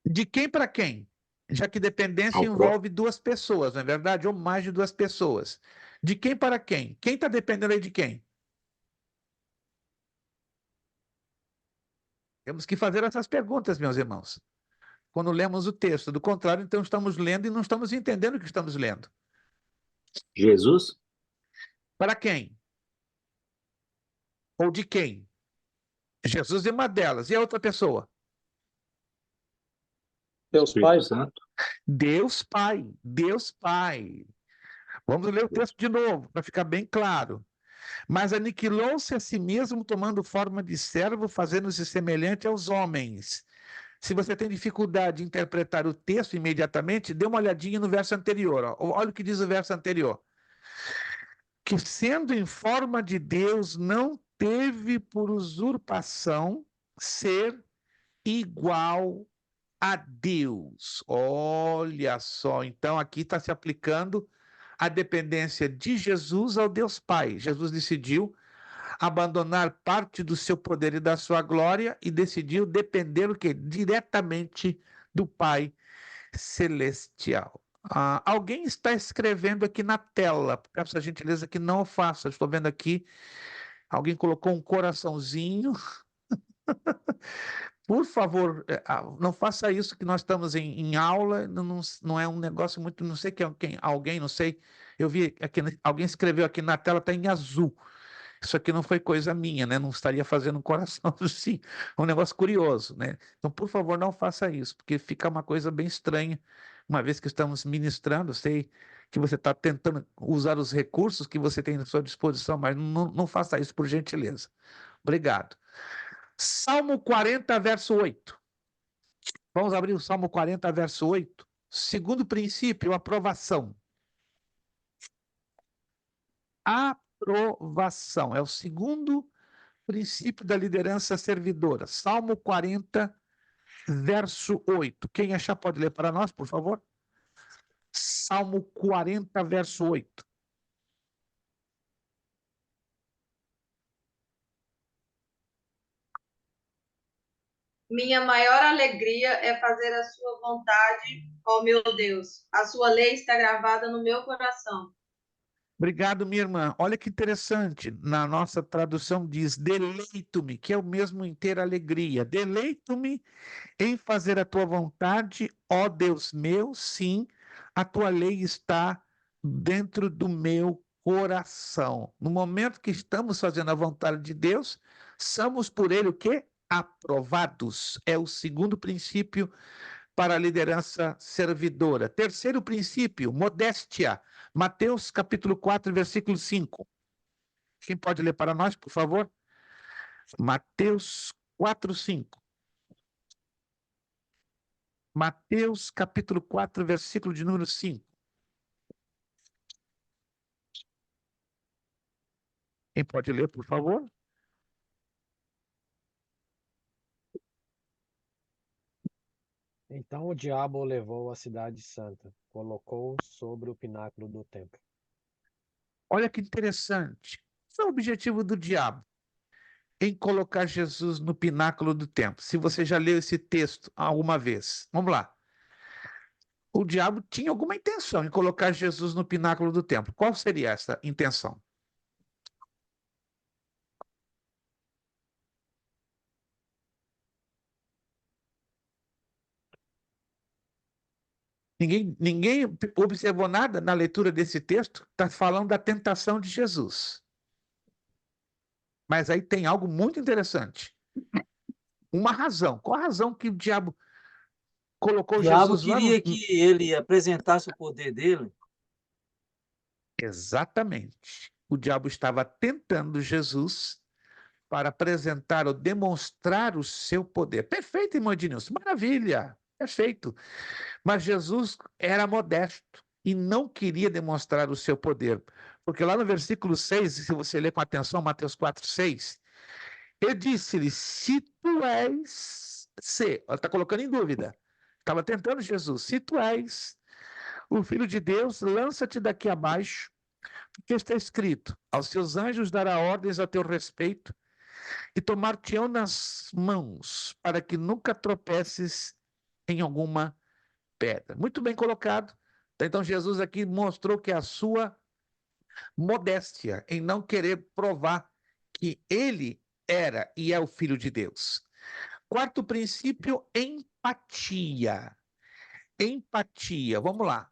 De quem para quem? Já que dependência ao próprio. envolve duas pessoas, não é verdade? Ou mais de duas pessoas. De quem para quem? Quem está dependendo aí de quem? Temos que fazer essas perguntas, meus irmãos, quando lemos o texto. Do contrário, então estamos lendo e não estamos entendendo o que estamos lendo. Jesus, Para quem? Ou de quem? Jesus é uma delas. E a outra pessoa? Deus Pai, Espírito Santo, Deus Pai. Deus Pai. Vamos ler o texto de novo, para ficar bem claro. Mas aniquilou-se a si mesmo, tomando forma de servo, fazendo-se semelhante aos homens. Se você tem dificuldade de interpretar o texto imediatamente, dê uma olhadinha no verso anterior. Ó. Olha o que diz o verso anterior. Que sendo em forma de Deus, não teve por usurpação ser igual a Deus. Olha só, então aqui está se aplicando a dependência de Jesus ao Deus Pai. Jesus decidiu abandonar parte do seu poder e da sua glória e decidiu depender o quê? Diretamente do Pai Celestial. Alguém está escrevendo aqui na tela. Peço a gentileza que não o faça. Estou vendo aqui, alguém colocou um coraçãozinho. Por favor, não faça isso, que nós estamos em aula, não é um negócio muito, não sei quem, alguém, não sei, eu vi aqui, alguém escreveu aqui na tela, está em azul. Isso aqui não foi coisa minha, né? Não estaria fazendo um coração assim, um negócio curioso, né? Então, por favor, não faça isso, porque fica uma coisa bem estranha, uma vez que estamos ministrando, sei que você está tentando usar os recursos que você tem à sua disposição, mas não faça isso, por gentileza. Obrigado. Salmo 40, verso 8. Vamos abrir o Salmo 40, verso 8. Segundo princípio, aprovação. Aprovação. É o segundo princípio da liderança servidora. Salmo 40, verso 8. Quem achar pode ler para nós, por favor? Salmo 40, verso 8. Minha maior alegria é fazer a sua vontade, ó meu Deus. A sua lei está gravada no meu coração. Obrigado, minha irmã. Olha que interessante. Na nossa tradução diz deleito-me, que é o mesmo em ter alegria. Deleito-me em fazer a tua vontade, ó Deus meu, sim, a tua lei está dentro do meu coração. No momento que estamos fazendo a vontade de Deus, somos por ele o quê? Aprovados. É o segundo princípio para a liderança servidora. Terceiro princípio, modéstia. Mateus capítulo 4, versículo 5. Quem pode ler para nós, por favor? Mateus 4, 5. Mateus capítulo 4, versículo de número 5. Quem pode ler, por favor? Então o diabo o levou à cidade santa, colocou-o sobre o pináculo do templo. Olha que interessante. Qual é o objetivo do diabo em colocar Jesus no pináculo do templo? Se você já leu esse texto alguma vez. Vamos lá. O diabo tinha alguma intenção em colocar Jesus no pináculo do templo. Qual seria essa intenção? Ninguém observou nada na leitura desse texto? Está falando da tentação de Jesus. Mas aí tem algo muito interessante. Uma razão. Qual a razão que o diabo colocou O diabo Jesus lá queria que ele apresentasse o poder dele. Exatamente. O diabo estava tentando Jesus para apresentar ou demonstrar o seu poder. Perfeito, irmão Ednilson. Maravilha. Perfeito. Mas Jesus era modesto e não queria demonstrar o seu poder. Porque lá no versículo 6, se você ler com atenção, Mateus 4, 6, ele disse-lhe, se tu és, ela está colocando em dúvida, estava tentando Jesus, se tu és o Filho de Deus, lança-te daqui abaixo, porque está escrito, aos seus anjos dará ordens a teu respeito, e tomar-te-ão nas mãos, para que nunca tropeces em alguma pedra. Muito bem colocado. Então Jesus aqui mostrou que a sua modéstia em não querer provar que ele era e é o Filho de Deus. Quarto princípio, empatia. Empatia, vamos lá.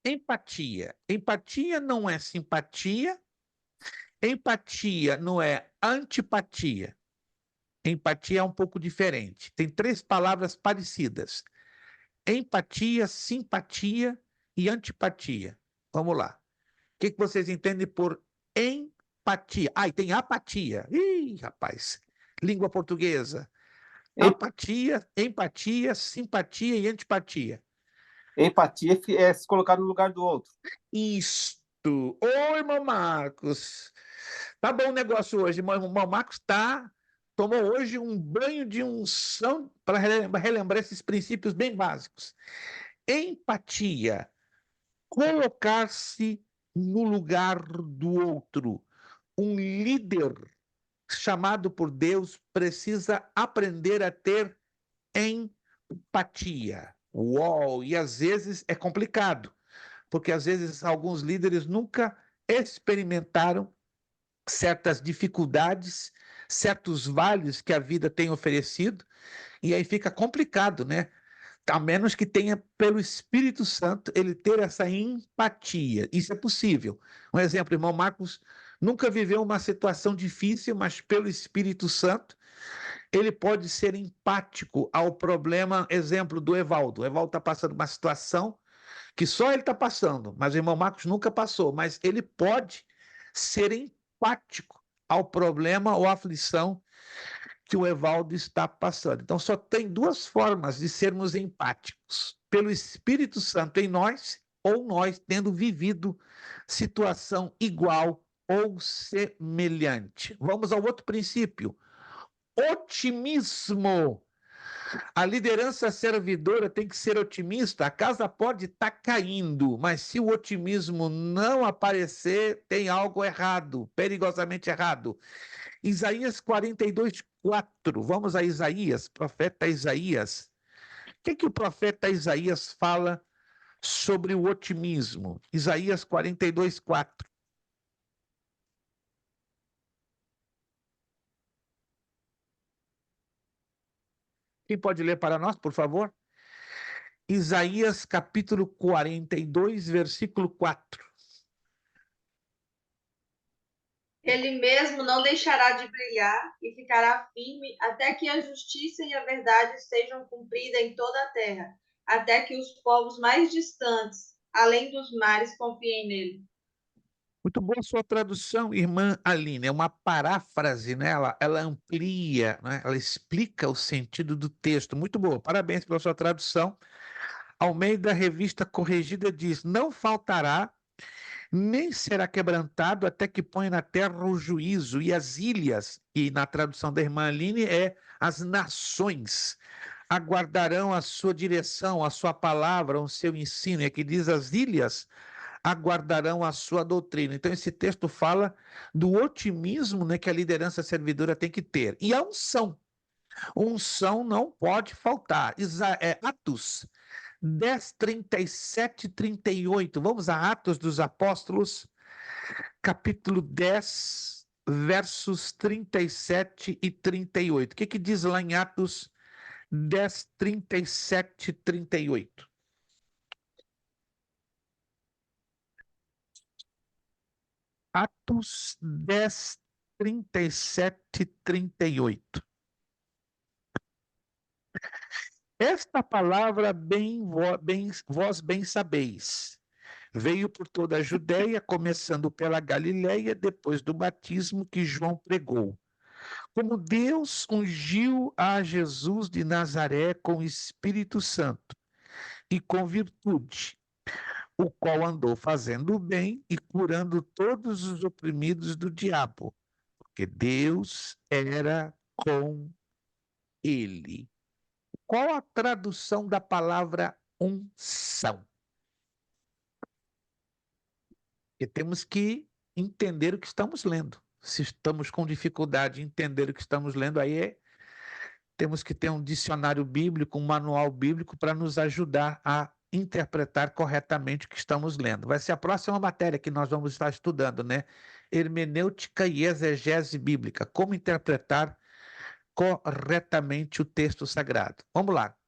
Empatia. Empatia não é simpatia, empatia não é antipatia. Empatia é um pouco diferente. Tem 3 palavras parecidas: empatia, simpatia e antipatia. Vamos lá. O que vocês entendem por empatia? Ah, e tem apatia. Ih, rapaz, língua portuguesa. Apatia, empatia, simpatia e antipatia. Empatia é se colocar no lugar do outro. Isto. Ô, irmão Marcos. Tá bom o negócio hoje. Irmão Marcos tomou hoje um banho de unção para relembrar esses princípios bem básicos. Empatia. Colocar-se no lugar do outro. Um líder chamado por Deus precisa aprender a ter empatia. Uau! E às vezes é complicado, porque às vezes alguns líderes nunca experimentaram certas dificuldades, certos vales que a vida tem oferecido, e aí fica complicado, né? A menos que tenha, pelo Espírito Santo, ele ter essa empatia. Isso é possível. Um exemplo, irmão Marcos nunca viveu uma situação difícil, mas pelo Espírito Santo, ele pode ser empático ao problema, exemplo do Evaldo. O Evaldo está passando uma situação que só ele está passando, mas o irmão Marcos nunca passou, mas ele pode ser empático ao problema ou aflição que o Evaldo está passando. Então, só tem 2 formas de sermos empáticos: pelo Espírito Santo em nós, ou nós tendo vivido situação igual ou semelhante. Vamos ao outro princípio: otimismo. A liderança servidora tem que ser otimista. A casa pode estar caindo, mas se o otimismo não aparecer, tem algo errado, perigosamente errado. Isaías 42, 4. Vamos a Isaías, profeta Isaías. O que o profeta Isaías fala sobre o otimismo? Isaías 42, 4. Quem pode ler para nós, por favor? Isaías capítulo 42, versículo 4. Ele mesmo não deixará de brilhar e ficará firme até que a justiça e a verdade sejam cumpridas em toda a terra, até que os povos mais distantes, além dos mares, confiem nele. Muito boa a sua tradução, irmã Aline. É uma paráfrase, né? Ela amplia, né? Ela explica o sentido do texto. Muito boa. Parabéns pela sua tradução. Almeida, Revista Corrigida, diz: não faltará, nem será quebrantado até que ponha na terra o juízo, e as ilhas, e na tradução da irmã Aline é as nações, aguardarão a sua direção, a sua palavra, o seu ensino. E aqui diz: as ilhas aguardarão a sua doutrina. Então, esse texto fala do otimismo, né, que a liderança servidora tem que ter. E a unção. Unção não pode faltar. Atos 10, 37 e 38. Vamos a Atos dos Apóstolos, capítulo 10, versos 37 e 38. O que diz lá em Atos 10, 37 e 38? Atos 10, 37 e 38. Esta palavra vós bem sabeis. Veio por toda a Judéia, começando pela Galiléia, depois do batismo que João pregou. Como Deus ungiu a Jesus de Nazaré com o Espírito Santo e com virtude, o qual andou fazendo o bem e curando todos os oprimidos do diabo, porque Deus era com ele. Qual a tradução da palavra unção? Porque temos que entender o que estamos lendo. Se estamos com dificuldade de entender o que estamos lendo, aí temos que ter um dicionário bíblico, um manual bíblico para nos ajudar a interpretar corretamente o que estamos lendo. Vai ser a próxima matéria que nós vamos estar estudando, né? Hermenêutica e exegese bíblica. Como interpretar corretamente o texto sagrado. Vamos lá.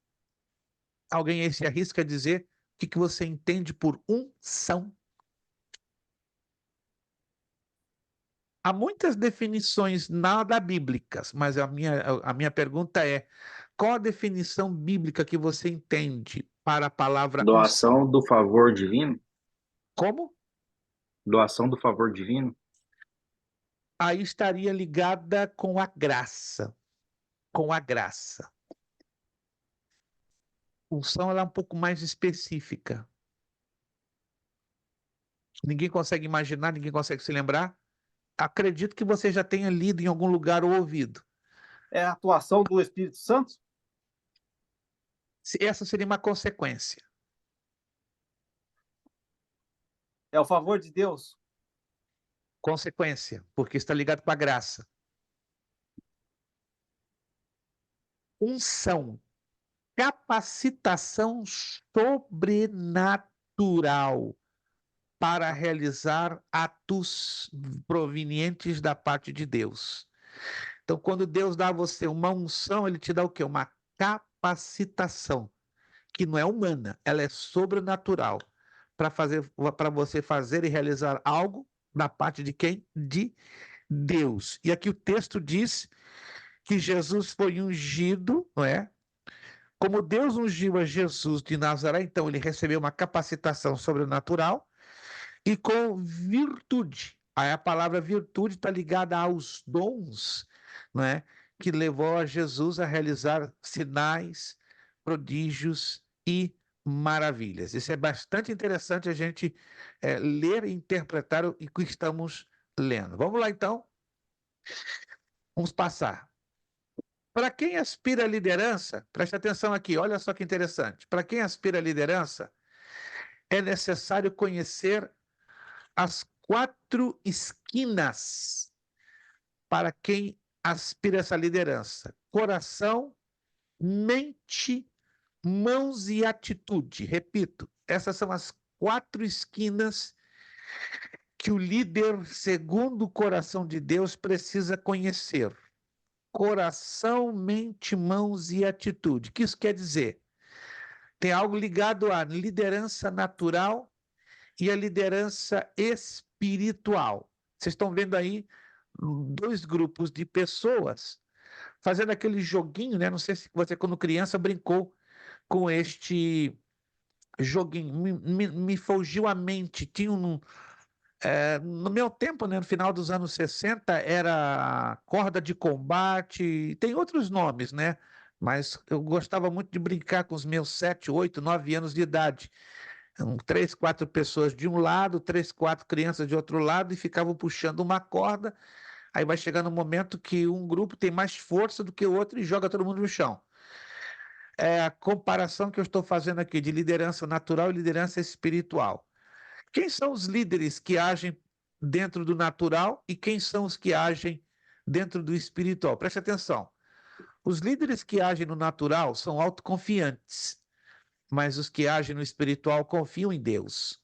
Alguém aí se arrisca a dizer o que você entende por unção? Há muitas definições nada bíblicas, mas a minha pergunta é: qual a definição bíblica que você entende para a palavra unção? Doação do favor divino? Como? Doação do favor divino? Aí estaria ligada com a graça. Com a graça. Unção ela é um pouco mais específica. Ninguém consegue imaginar, ninguém consegue se lembrar? Acredito que você já tenha lido em algum lugar ou ouvido. É a atuação do Espírito Santo? Essa seria uma consequência. É o favor de Deus? Consequência, porque está ligado com a graça. Unção, capacitação sobrenatural para realizar atos provenientes da parte de Deus. Então, quando Deus dá a você uma unção, ele te dá o quê? Uma capacitação, que não é humana, ela é sobrenatural, para você fazer e realizar algo da parte de quem? De Deus. E aqui o texto diz que Jesus foi ungido, não é? Como Deus ungiu a Jesus de Nazaré, então ele recebeu uma capacitação sobrenatural e com virtude. Aí a palavra virtude está ligada aos dons, não é? Que levou a Jesus a realizar sinais, prodígios e maravilhas. Isso é bastante interessante a gente ler e interpretar o que estamos lendo. Vamos lá, então. Vamos passar. Para quem aspira à liderança, preste atenção aqui, olha só que interessante. Para quem aspira à liderança, é necessário conhecer as 4 esquinas para quem aspira a essa liderança: coração, mente, mãos e atitude. Repito, essas são as 4 esquinas que o líder, segundo o coração de Deus, precisa conhecer. Coração, mente, mãos e atitude. O que isso quer dizer? Tem algo ligado à liderança natural e à liderança espiritual. Vocês estão vendo aí 2 grupos de pessoas fazendo aquele joguinho, né? Não sei se você, quando criança, brincou com este joguinho. Me fugiu a mente. Tinha No meu tempo, né, no final dos anos 60, era corda de combate, tem outros nomes, né? Mas eu gostava muito de brincar com os meus 7, 8, 9 anos de idade. 3, 4 pessoas de um lado, 3, 4 crianças de outro lado, e ficavam puxando uma corda. Aí vai chegando um momento que um grupo tem mais força do que o outro e joga todo mundo no chão. É a comparação que eu estou fazendo aqui de liderança natural e liderança espiritual. Quem são os líderes que agem dentro do natural e quem são os que agem dentro do espiritual? Preste atenção. Os líderes que agem no natural são autoconfiantes, mas os que agem no espiritual confiam em Deus.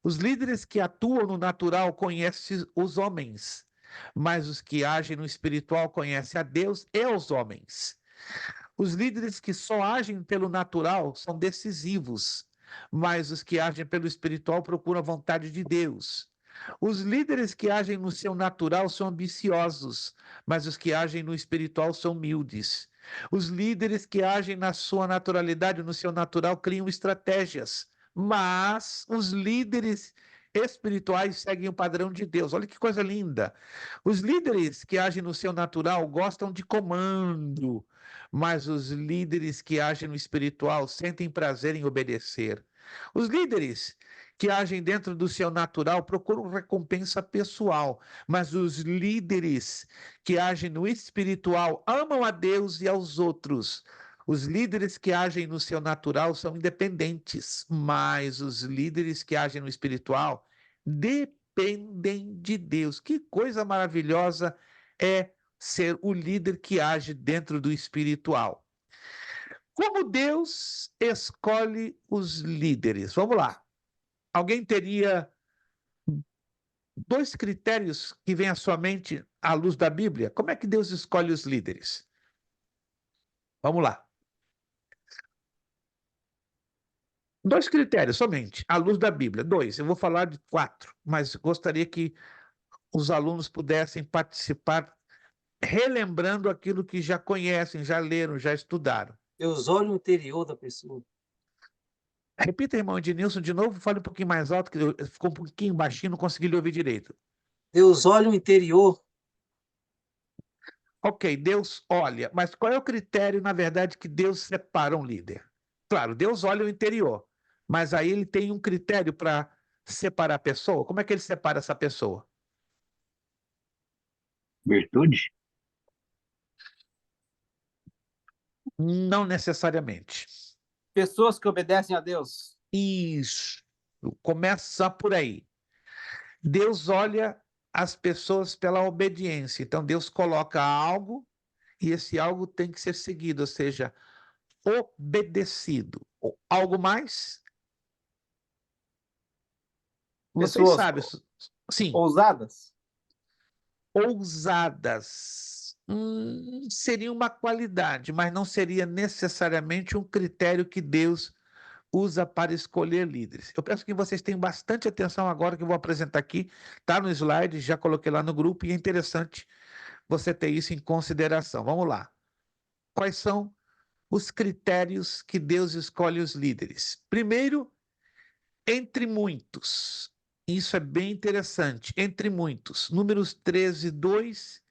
Os líderes que atuam no natural conhecem os homens, mas os que agem no espiritual conhecem a Deus e os homens. Os líderes que só agem pelo natural são decisivos, mas os que agem pelo espiritual procuram a vontade de Deus. Os líderes que agem no seu natural são ambiciosos, mas os que agem no espiritual são humildes. Os líderes que agem na sua naturalidade, no seu natural, criam estratégias, mas os líderes espirituais seguem o padrão de Deus. Olha que coisa linda. Os líderes que agem no seu natural gostam de comando, mas os líderes que agem no espiritual sentem prazer em obedecer. Os líderes que agem dentro do seu natural procuram recompensa pessoal, mas os líderes que agem no espiritual amam a Deus e aos outros. Os líderes que agem no seu natural são independentes, mas os líderes que agem no espiritual dependem de Deus. Que coisa maravilhosa é ser o líder que age dentro do espiritual. Como Deus escolhe os líderes? Vamos lá. Alguém teria 2 critérios que vêm à sua mente à luz da Bíblia? Como é que Deus escolhe os líderes? Vamos lá. 2 critérios somente, à luz da Bíblia. 2, eu vou falar de 4, mas gostaria que os alunos pudessem participar relembrando aquilo que já conhecem, já leram, já estudaram. Deus olha o interior da pessoa. Repita, irmão Ednilson, de novo, fale um pouquinho mais alto, que ficou um pouquinho baixinho, não consegui lhe ouvir direito. Deus olha o interior. Ok, Deus olha, mas qual é o critério, na verdade, que Deus separa um líder? Claro, Deus olha o interior, mas aí ele tem um critério para separar a pessoa. Como é que ele separa essa pessoa? Virtude? Não necessariamente. Pessoas que obedecem a Deus. Isso. Começa por aí. Deus olha as pessoas pela obediência. Então, Deus coloca algo e esse algo tem que ser seguido, ou seja, obedecido. Algo mais? Vocês Pessoas sabem. Sim. ousadas. Ousadas. Seria uma qualidade, mas não seria necessariamente um critério que Deus usa para escolher líderes. Eu peço que vocês tenham bastante atenção agora que eu vou apresentar aqui. Está no slide, já coloquei lá no grupo e é interessante você ter isso em consideração. Vamos lá. Quais são os critérios que Deus escolhe os líderes? Primeiro, entre muitos. Isso é bem interessante. Entre muitos. Números 13, 2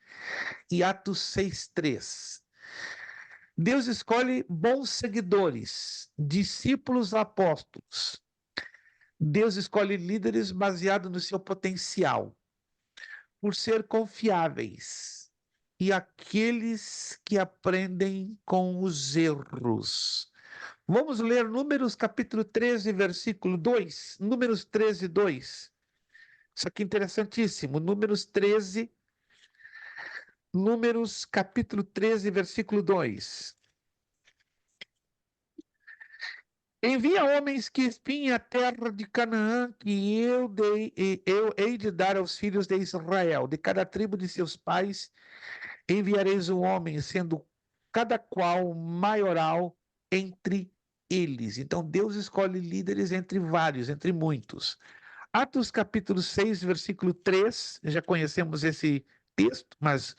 e Atos 6, 3. Deus escolhe bons seguidores, discípulos apóstolos. Deus escolhe líderes baseados no seu potencial, por ser confiáveis e aqueles que aprendem com os erros. Vamos ler Números capítulo 13, versículo 2. Números 13, 2. Isso aqui é interessantíssimo. Números capítulo 13, versículo 2. Envia homens que espiem a terra de Canaã, que eu hei de dar aos filhos de Israel. De cada tribo de seus pais enviareis um homem, sendo cada qual maioral entre eles. Então, Deus escolhe líderes entre vários, entre muitos. Atos capítulo 6, versículo 3, já conhecemos esse texto, mas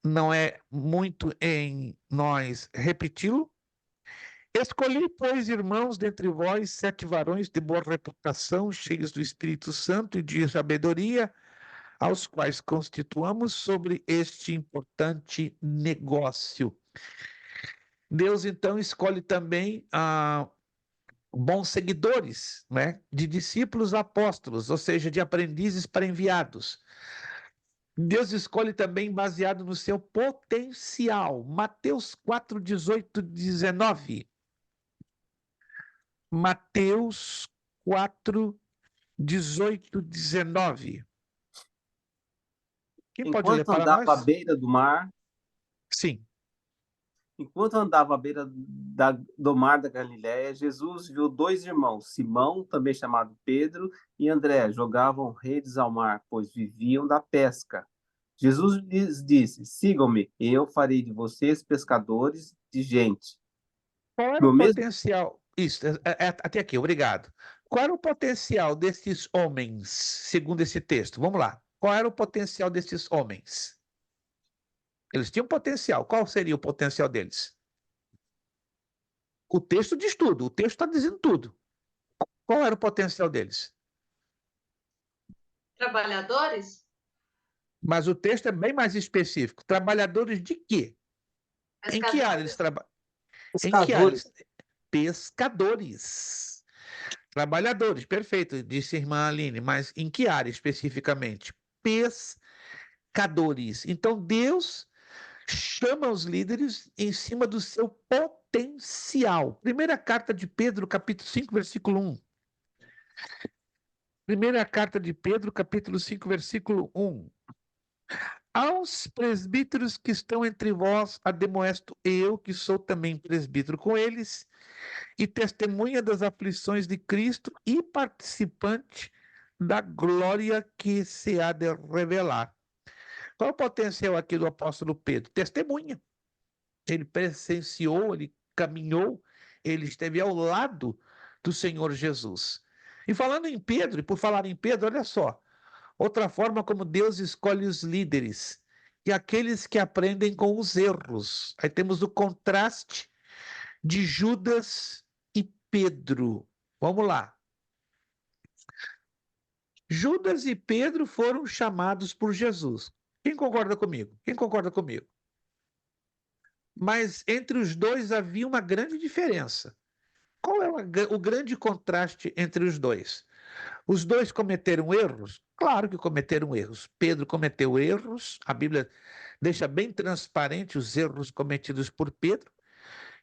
não é muito em nós repeti-lo. Escolhi, pois, irmãos, dentre vós 7 varões de boa reputação, cheios do Espírito Santo e de sabedoria, aos quais constituamos sobre este importante negócio. Deus, então, escolhe também bons seguidores, né, de discípulos apóstolos, ou seja, de aprendizes para enviados. Deus escolhe também baseado no seu potencial. Mateus 4, 18, 19. Mateus 4, 18, 19. Quem pode ler Enquanto para andava à nós? beira do mar, Sim. enquanto andava à beira do mar da Galiléia, Jesus viu 2 irmãos, Simão, também chamado Pedro, e André, jogavam redes ao mar, pois viviam da pesca. Jesus lhes disse: sigam-me, e eu farei de vocês pescadores de gente. Qual era No o mesmo potencial? Isso, até aqui, obrigado. Qual era o potencial desses homens, segundo esse texto? Vamos lá. Qual era o potencial desses homens? Eles tinham potencial. Qual seria o potencial deles? O texto diz tudo. O texto está dizendo tudo. Qual era o potencial deles? Trabalhadores? Mas o texto é bem mais específico. Trabalhadores de quê? Em que área eles trabalham? Em que área? Pescadores. Pescadores. Trabalhadores, perfeito, disse a irmã Aline, mas em que área especificamente? Pescadores. Então Deus chama os líderes em cima do seu potencial. Primeira carta de Pedro, capítulo 5, versículo 1. Primeira carta de Pedro, capítulo 5, versículo 1. Aos presbíteros que estão entre vós, ademoesto eu, que sou também presbítero com eles, e testemunha das aflições de Cristo e participante da glória que se há de revelar. Qual é o potencial aqui do apóstolo Pedro? Testemunha. Ele presenciou, ele caminhou, ele esteve ao lado do Senhor Jesus. E falando em Pedro, e por falar em Pedro, olha só, outra forma como Deus escolhe os líderes, e aqueles que aprendem com os erros. Aí temos o contraste de Judas e Pedro. Vamos lá. Judas e Pedro foram chamados por Jesus. Quem concorda comigo? Quem concorda comigo? Mas entre os dois havia uma grande diferença. Qual é o grande contraste entre os dois? Os dois cometeram erros? Claro que cometeram erros. Pedro cometeu erros, a Bíblia deixa bem transparente os erros cometidos por Pedro,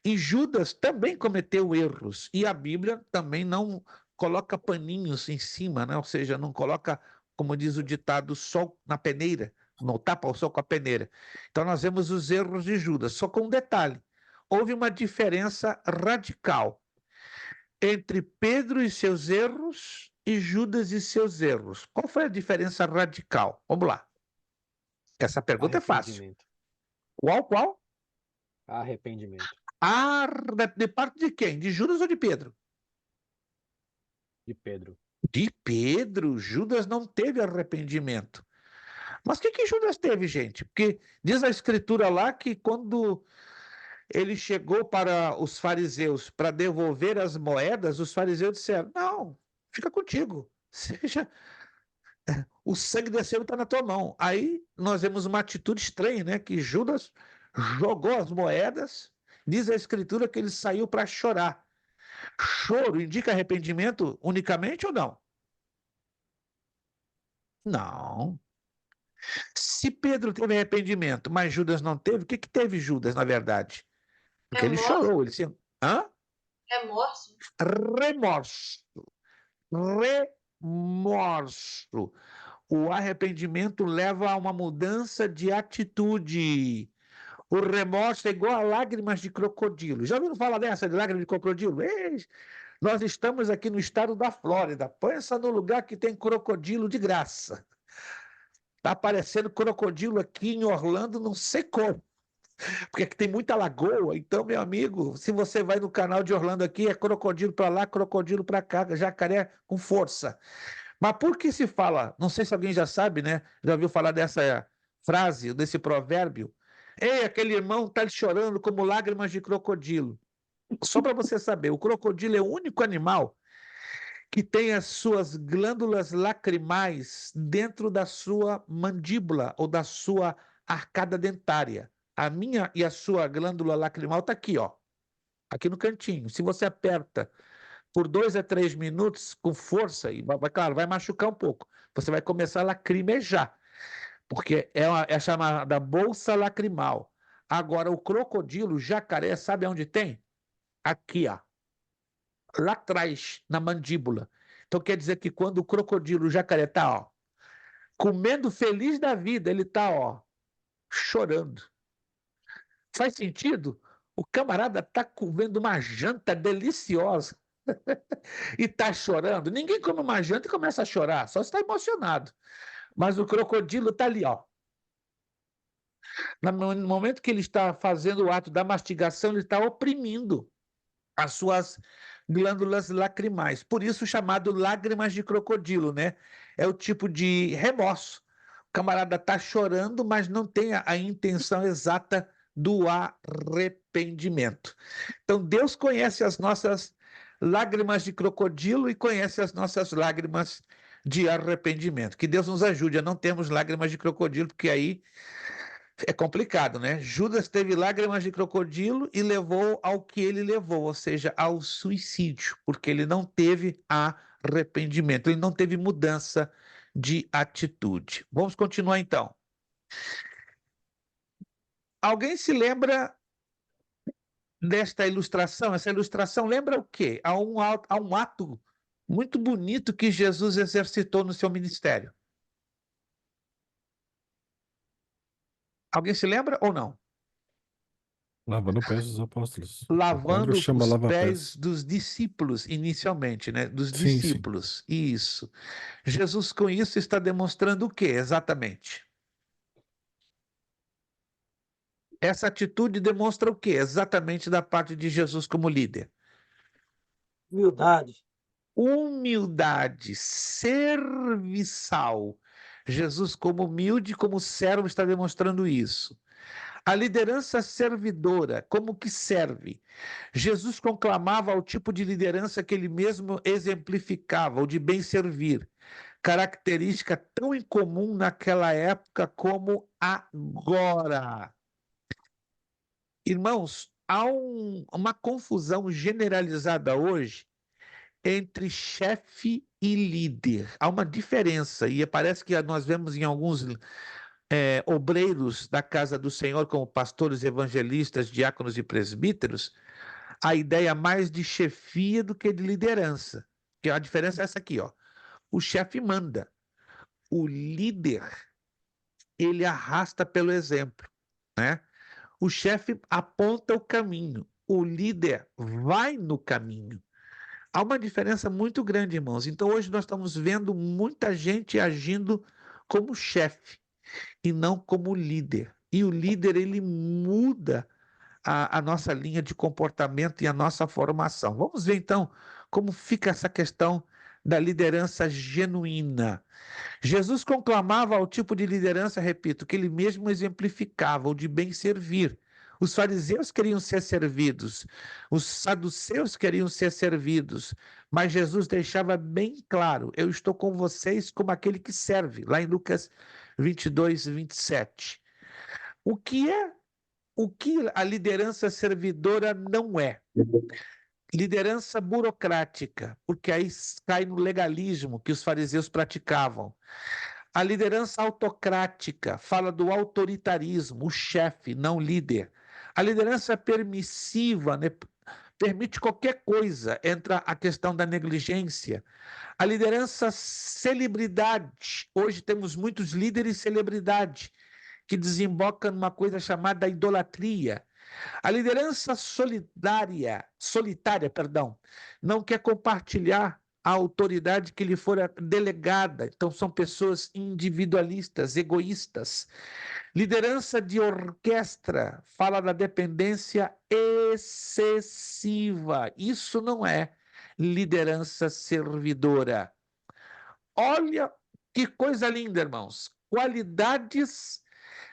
e Judas também cometeu erros, e a Bíblia também não coloca paninhos em cima, né? Ou seja, não coloca, como diz o ditado, sol na peneira, não tapa o sol com a peneira. Então nós vemos os erros de Judas, só com um detalhe: houve uma diferença radical entre Pedro e seus erros e Judas e seus erros. Qual foi a diferença radical? Vamos lá. Essa pergunta é fácil. Arrependimento. Qual? Arrependimento. De parte de quem? De Judas ou de Pedro? De Pedro. De Pedro. Judas não teve arrependimento. Mas o que Judas teve, gente? Porque diz a escritura lá que quando ele chegou para os fariseus para devolver as moedas, os fariseus disseram: não, fica contigo. Seja, o sangue desse homem está na tua mão. Aí nós vemos uma atitude estranha, né? Que Judas jogou as moedas, diz a escritura que ele saiu para chorar. Choro indica arrependimento unicamente ou não? Não. Se Pedro teve arrependimento, mas Judas não teve, o que teve Judas, na verdade? Porque ele Remorso? chorou. Ele se... Hã? Remorso? Remorso. Remorso. O arrependimento leva a uma mudança de atitude. O remorso é igual a lágrimas de crocodilo. Já ouviram falar dessa, de lágrimas de crocodilo? Ei, nós estamos aqui no estado da Flórida. Pensa no lugar que tem crocodilo de graça. Está aparecendo crocodilo aqui em Orlando, não sei como. Porque aqui tem muita lagoa. Então, meu amigo, se você vai no canal de Orlando aqui, é crocodilo para lá, crocodilo para cá, jacaré com força. Mas por que se fala? Não sei se alguém já sabe, né? Já ouviu falar dessa frase, desse provérbio? Ei, aquele irmão está chorando como lágrimas de crocodilo. Só para você saber, o crocodilo é o único animal que tem as suas glândulas lacrimais dentro da sua mandíbula ou da sua arcada dentária. A minha e a sua glândula lacrimal está aqui, ó, aqui no cantinho. Se você aperta por 2 a 3 minutos com força, e claro, vai machucar um pouco, você vai começar a lacrimejar, porque é chamada bolsa lacrimal. Agora, o crocodilo, o jacaré, sabe onde tem? Aqui, ó, lá atrás, na mandíbula. Então quer dizer que quando o crocodilo, o jacaré tá, ó, comendo feliz da vida, ele tá, ó, chorando. Faz sentido? O camarada tá comendo uma janta deliciosa e tá chorando. Ninguém come uma janta e começa a chorar, só se está emocionado. Mas o crocodilo tá ali, ó. No momento que ele está fazendo o ato da mastigação, ele está oprimindo as suas glândulas lacrimais. Por isso chamado lágrimas de crocodilo, né? É o tipo de remorso. O camarada está chorando, mas não tem a intenção exata do arrependimento. Então Deus conhece as nossas lágrimas de crocodilo e conhece as nossas lágrimas de arrependimento. Que Deus nos ajude a não termos lágrimas de crocodilo, porque aí é complicado, né? Judas teve lágrimas de crocodilo e levou ao que ele levou, ou seja, ao suicídio, porque ele não teve arrependimento, ele não teve mudança de atitude. Vamos continuar então. Alguém se lembra desta ilustração? Essa ilustração lembra o quê? Há um ato muito bonito que Jesus exercitou no seu ministério. Alguém se lembra ou não? Lavando os pés dos apóstolos. O quadro Lavando chama os lava-pés. pés dos discípulos, inicialmente, né? Dos Sim, sim. discípulos. Isso. Jesus, com isso, está demonstrando o quê exatamente? Essa atitude demonstra o quê exatamente da parte de Jesus como líder? Humildade. Humildade, serviçal. Jesus, como humilde, como servo, está demonstrando isso. A liderança servidora, como que serve? Jesus conclamava o tipo de liderança que ele mesmo exemplificava, o de bem servir, característica tão incomum naquela época como agora. Irmãos, há uma confusão generalizada hoje entre chefe e líder. Há uma diferença, e parece que nós vemos em alguns obreiros da casa do Senhor, como pastores, evangelistas, diáconos e presbíteros, a ideia mais de chefia do que de liderança. Que a diferença é essa aqui, ó. O chefe manda, o líder ele arrasta pelo exemplo, né? O chefe aponta o caminho, o líder vai no caminho. Há uma diferença muito grande, irmãos. Então hoje nós estamos vendo muita gente agindo como chefe e não como líder. E o líder, ele muda a nossa linha de comportamento e a nossa formação. Vamos ver, então, como fica essa questão da liderança genuína. Jesus conclamava ao tipo de liderança, repito, que ele mesmo exemplificava, o de bem servir. Os fariseus queriam ser servidos, os saduceus queriam ser servidos, mas Jesus deixava bem claro: eu estou com vocês como aquele que serve, lá em Lucas 22, 27. O que a liderança servidora não é? Liderança burocrática, porque aí cai no legalismo que os fariseus praticavam. A liderança autocrática fala do autoritarismo, o chefe, não o líder. A liderança permissiva, né, permite qualquer coisa, entra a questão da negligência. A liderança celebridade, hoje temos muitos líderes celebridade, que desemboca numa coisa chamada idolatria. A liderança solitária, não quer compartilhar a autoridade que lhe fora delegada. Então são pessoas individualistas, egoístas. Liderança de orquestra fala da dependência excessiva. Isso não é liderança servidora. Olha que coisa linda, irmãos. Qualidades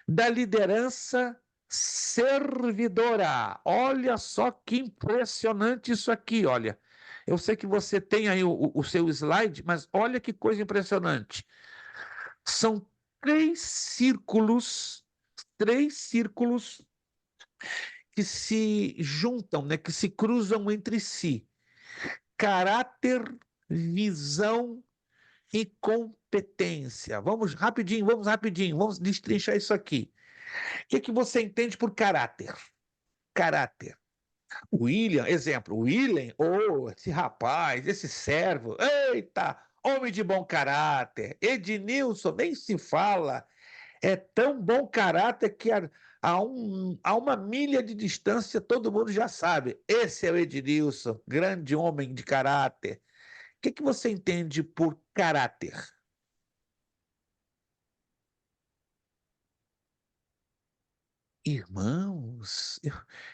da liderança servidora. Olha só que impressionante isso aqui, olha. Eu sei que você tem aí o seu slide, mas olha que coisa impressionante. São três círculos que se juntam, né, que se cruzam entre si. Caráter, visão e competência. Vamos rapidinho, vamos destrinchar isso aqui. O que você entende por caráter? Caráter. William, exemplo, William, esse rapaz, esse servo, eita, homem de bom caráter. Ednilson, nem se fala, é tão bom caráter que a uma milha de distância todo mundo já sabe. Esse é o Ednilson, grande homem de caráter. O que você entende por caráter? Irmãos, eu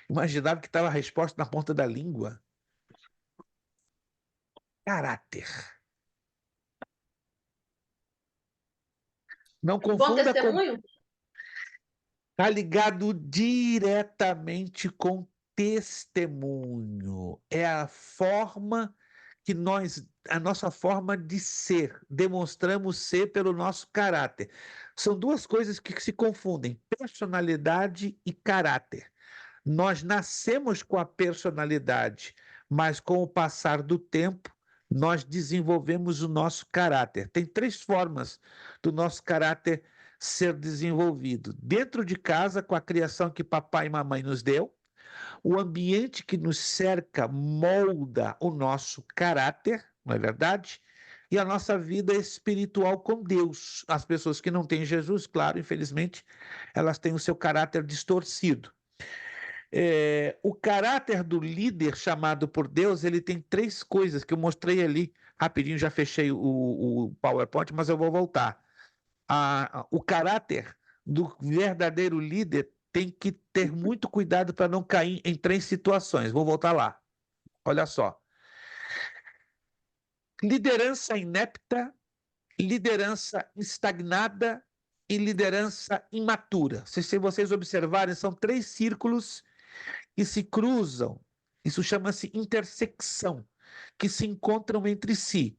imaginava que estava a resposta na ponta da língua. Caráter. Não Bom confunda com... testemunho? Está ligado diretamente com testemunho. É a forma que a nossa forma de ser, demonstramos ser pelo nosso caráter. São duas coisas que se confundem, personalidade e caráter. Nós nascemos com a personalidade, mas com o passar do tempo, nós desenvolvemos o nosso caráter. Tem três formas do nosso caráter ser desenvolvido. Dentro de casa, com a criação que papai e mamãe nos deu, o ambiente que nos cerca molda o nosso caráter, não é verdade? E a nossa vida espiritual com Deus. As pessoas que não têm Jesus, claro, infelizmente, elas têm o seu caráter distorcido. O caráter do líder chamado por Deus, ele tem três coisas que eu mostrei ali. Rapidinho, já fechei o PowerPoint, mas eu vou voltar. O caráter do verdadeiro líder tem que ter muito cuidado para não cair em três situações. Vou voltar lá. Olha só. Liderança inepta, liderança estagnada e liderança imatura. Se vocês observarem, são três círculos que se cruzam. Isso chama-se intersecção, que se encontram entre si.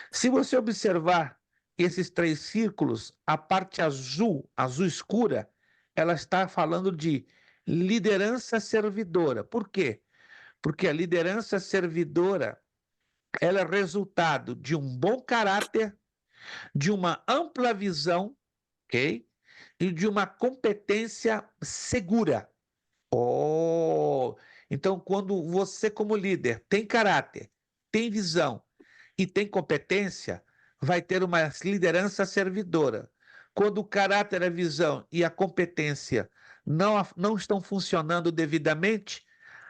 Se você observar esses três círculos, a parte azul escura, ela está falando de liderança servidora. Por quê? Porque a liderança servidora, ela é resultado de um bom caráter, de uma ampla visão, ok? E de uma competência segura. Então, quando você, como líder, tem caráter, tem visão e tem competência, vai ter uma liderança servidora. Quando o caráter, a visão e a competência não estão funcionando devidamente,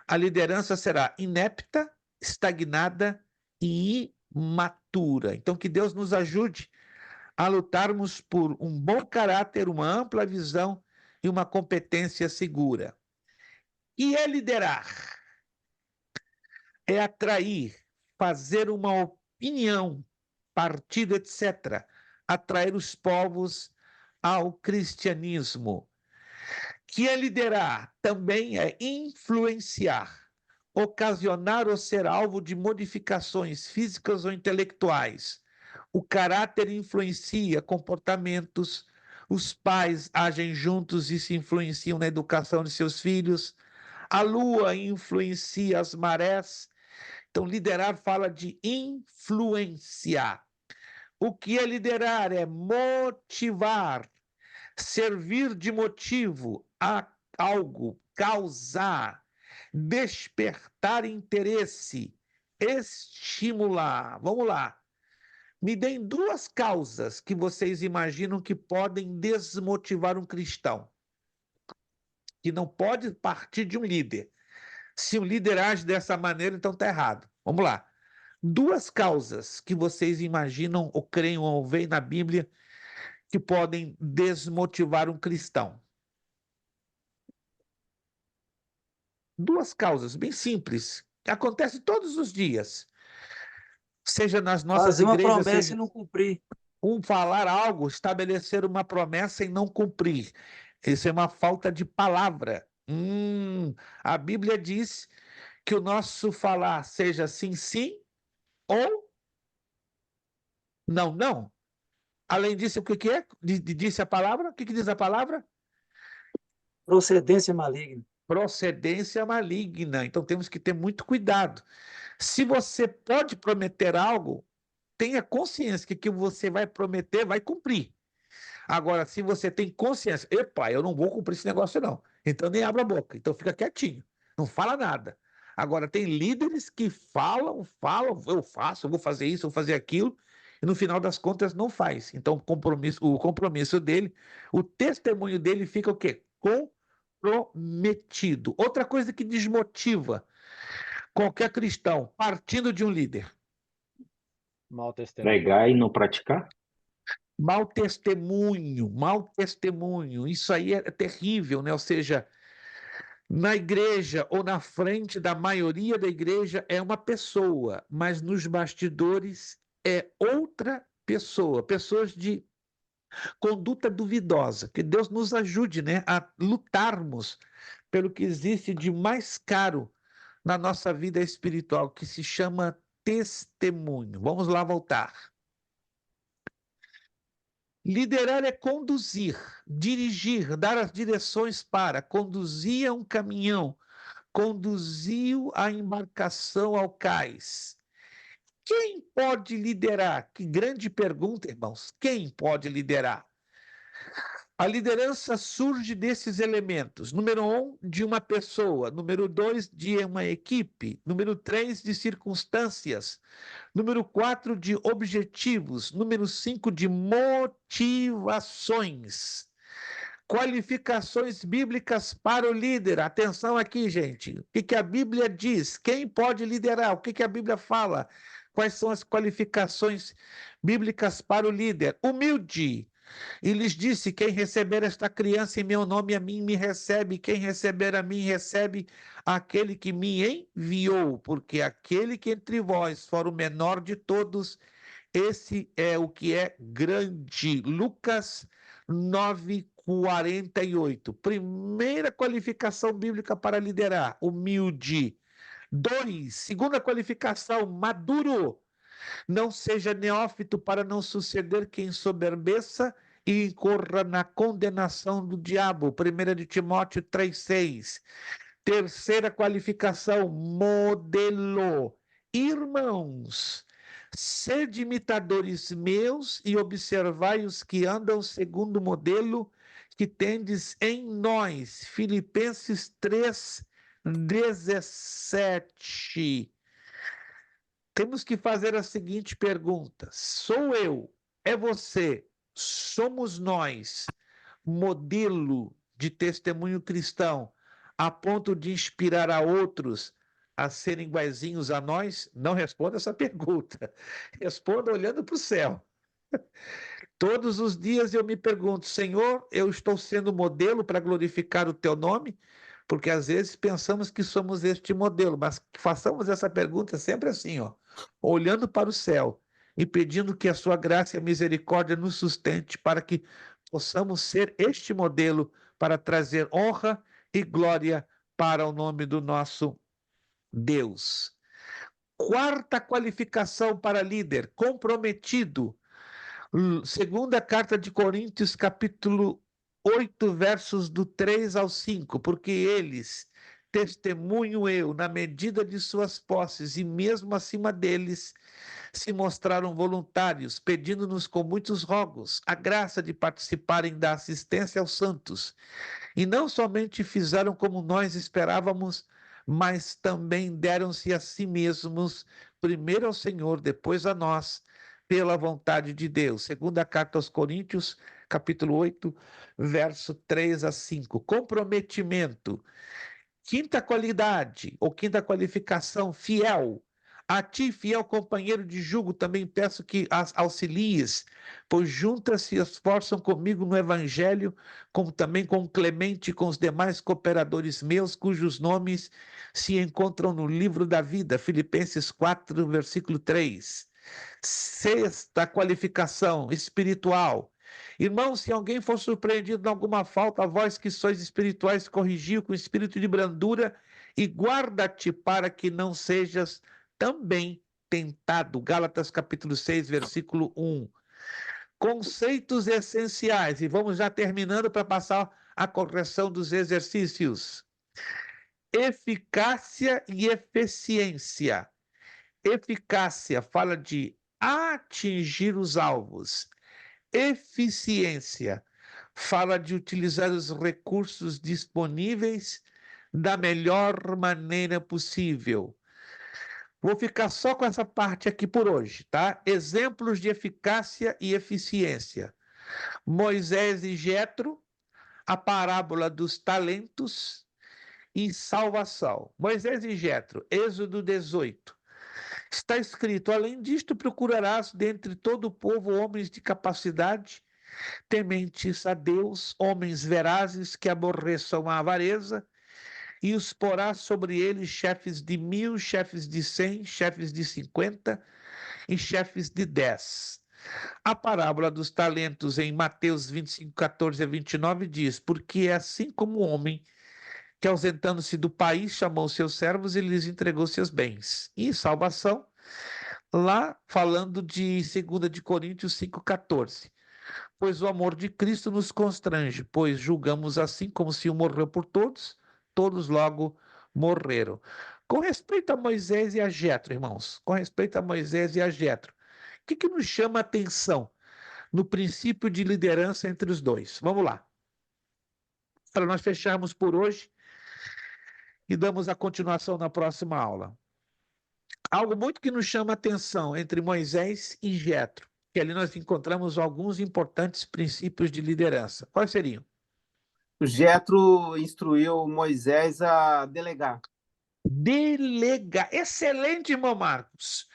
a liderança será inepta, estagnada e imatura. Então, que Deus nos ajude a lutarmos por um bom caráter, uma ampla visão e uma competência segura. E é liderar, é atrair, fazer uma opinião, partido, etc., atrair os povos ao cristianismo. Que é liderar também é influenciar, ocasionar ou ser alvo de modificações físicas ou intelectuais. O caráter influencia comportamentos, os pais agem juntos e se influenciam na educação de seus filhos, a lua influencia as marés. Então, liderar fala de influenciar. O que é liderar? É motivar, servir de motivo a algo, causar, despertar interesse, estimular. Vamos lá. Me deem duas causas que vocês imaginam que podem desmotivar um cristão, que não pode partir de um líder. Se o líder age dessa maneira, então está errado. Vamos lá. Duas causas que vocês imaginam, ou creem, ou veem na Bíblia, que podem desmotivar um cristão. Duas causas bem simples, que acontecem todos os dias. Seja nas nossas Fazer uma igrejas, promessa seja e não cumprir. falar algo, estabelecer uma promessa e não cumprir. Isso é uma falta de palavra. A Bíblia diz que o nosso falar seja sim, sim ou não, não. Além disso, o que é? Disse a palavra? O que diz a palavra? Procedência maligna. Procedência maligna. Então temos que ter muito cuidado. Se você pode prometer algo, tenha consciência que o que você vai prometer vai cumprir. Agora, se você tem consciência, epa, eu não vou cumprir esse negócio não, então nem abra a boca, então fica quietinho, não fala nada. Agora, tem líderes que falam, eu faço, eu vou fazer isso, eu vou fazer aquilo, e no final das contas não faz. Então, o compromisso dele, o testemunho dele fica o quê? Comprometido. Outra coisa que desmotiva qualquer cristão, partindo de um líder. Mau testemunho. Pregar e não praticar? Mau testemunho, isso aí é terrível, né? Ou seja, na igreja ou na frente da maioria da igreja é uma pessoa, mas nos bastidores é outra pessoa, pessoas de conduta duvidosa. Que Deus nos ajude, né, a lutarmos pelo que existe de mais caro na nossa vida espiritual, que se chama testemunho. Vamos lá voltar. Liderar é conduzir, dirigir, dar as direções para, conduzir um caminhão, conduziu a embarcação ao cais. Quem pode liderar? Que grande pergunta, irmãos. Quem pode liderar? A liderança surge desses elementos. Número 1, de uma pessoa. Número 2, de uma equipe. Número 3, de circunstâncias. Número 4, de objetivos. Número 5, de motivações. Qualificações bíblicas para o líder. Atenção aqui, gente. O que a Bíblia diz? Quem pode liderar? O que a Bíblia fala? Quais são as qualificações bíblicas para o líder? Humilde. E lhes disse: quem receber esta criança em meu nome, a mim me recebe. Quem receber a mim, recebe aquele que me enviou. Porque aquele que entre vós for o menor de todos, esse é o que é grande. Lucas 9:48. Primeira qualificação bíblica para liderar: humilde. 2, segunda qualificação: maduro. Não seja neófito para não suceder que ensoberbeça e incorra na condenação do diabo. 1 de Timóteo 3:6. Terceira qualificação: modelo. Irmãos, sede imitadores meus e observai os que andam segundo o modelo que tendes em nós. Filipenses 3:17. Temos que fazer a seguinte pergunta: sou eu, é você, somos nós, modelo de testemunho cristão, a ponto de inspirar a outros a serem iguaizinhos a nós? Não responda essa pergunta. Responda olhando para o céu. Todos os dias eu me pergunto: Senhor, eu estou sendo modelo para glorificar o teu nome? Porque às vezes pensamos que somos este modelo, mas façamos essa pergunta sempre assim, ó, olhando para o céu e pedindo que a sua graça e a misericórdia nos sustente para que possamos ser este modelo para trazer honra e glória para o nome do nosso Deus. Quarta qualificação para líder: comprometido. Segunda carta de Coríntios, capítulo 8, versos do 3 ao 5. Porque eles, testemunho eu, na medida de suas posses e mesmo acima deles, se mostraram voluntários, pedindo-nos com muitos rogos a graça de participarem da assistência aos santos. E não somente fizeram como nós esperávamos, mas também deram-se a si mesmos, primeiro ao Senhor, depois a nós, pela vontade de Deus. Segunda carta aos Coríntios, capítulo 8, verso 3 a 5. Comprometimento. Quinta qualidade, ou quinta qualificação: fiel. A ti, fiel companheiro de jugo, também peço que as auxilies, pois juntas se esforçam comigo no evangelho, como também com Clemente e com os demais cooperadores meus, cujos nomes se encontram no livro da vida. Filipenses 4, versículo 3. Sexta qualificação: espiritual. Irmão, se alguém for surpreendido em alguma falta, vós que sois espirituais, corrigiu com espírito de brandura e guarda-te para que não sejas também tentado. Gálatas capítulo 6, versículo 1. Conceitos essenciais, e vamos já terminando para passar a correção dos exercícios. Eficácia e eficiência. Eficácia fala de atingir os alvos. Eficiência fala de utilizar os recursos disponíveis da melhor maneira possível. Vou ficar só com essa parte aqui por hoje, tá? Exemplos de eficácia e eficiência. Moisés e Jetro, a parábola dos talentos e salvação. Moisés e Jetro, Êxodo 18. Está escrito: além disto, procurarás dentre todo o povo homens de capacidade, tementes a Deus, homens verazes que aborreçam a avareza, e os porás sobre eles chefes de 1000, chefes de 100, chefes de 50 e chefes de 10. A parábola dos talentos em Mateus 25, 14 a 29 diz: porque é assim como o homem que, ausentando-se do país, chamou seus servos e lhes entregou seus bens. E salvação, lá falando de 2 de Coríntios 5,14. Pois o amor de Cristo nos constrange, pois julgamos assim como se um morreu por todos, todos logo morreram. Com respeito a Moisés e a Jetro, irmãos, com respeito a Moisés e a Jetro, o que nos chama a atenção no princípio de liderança entre os dois? Vamos lá. Para nós fecharmos por hoje e damos a continuação na próxima aula. Algo muito que nos chama a atenção entre Moisés e Jetro, que ali nós encontramos alguns importantes princípios de liderança. Quais seriam? O Jetro instruiu Moisés a delegar. Delegar. Excelente, irmão Marcos.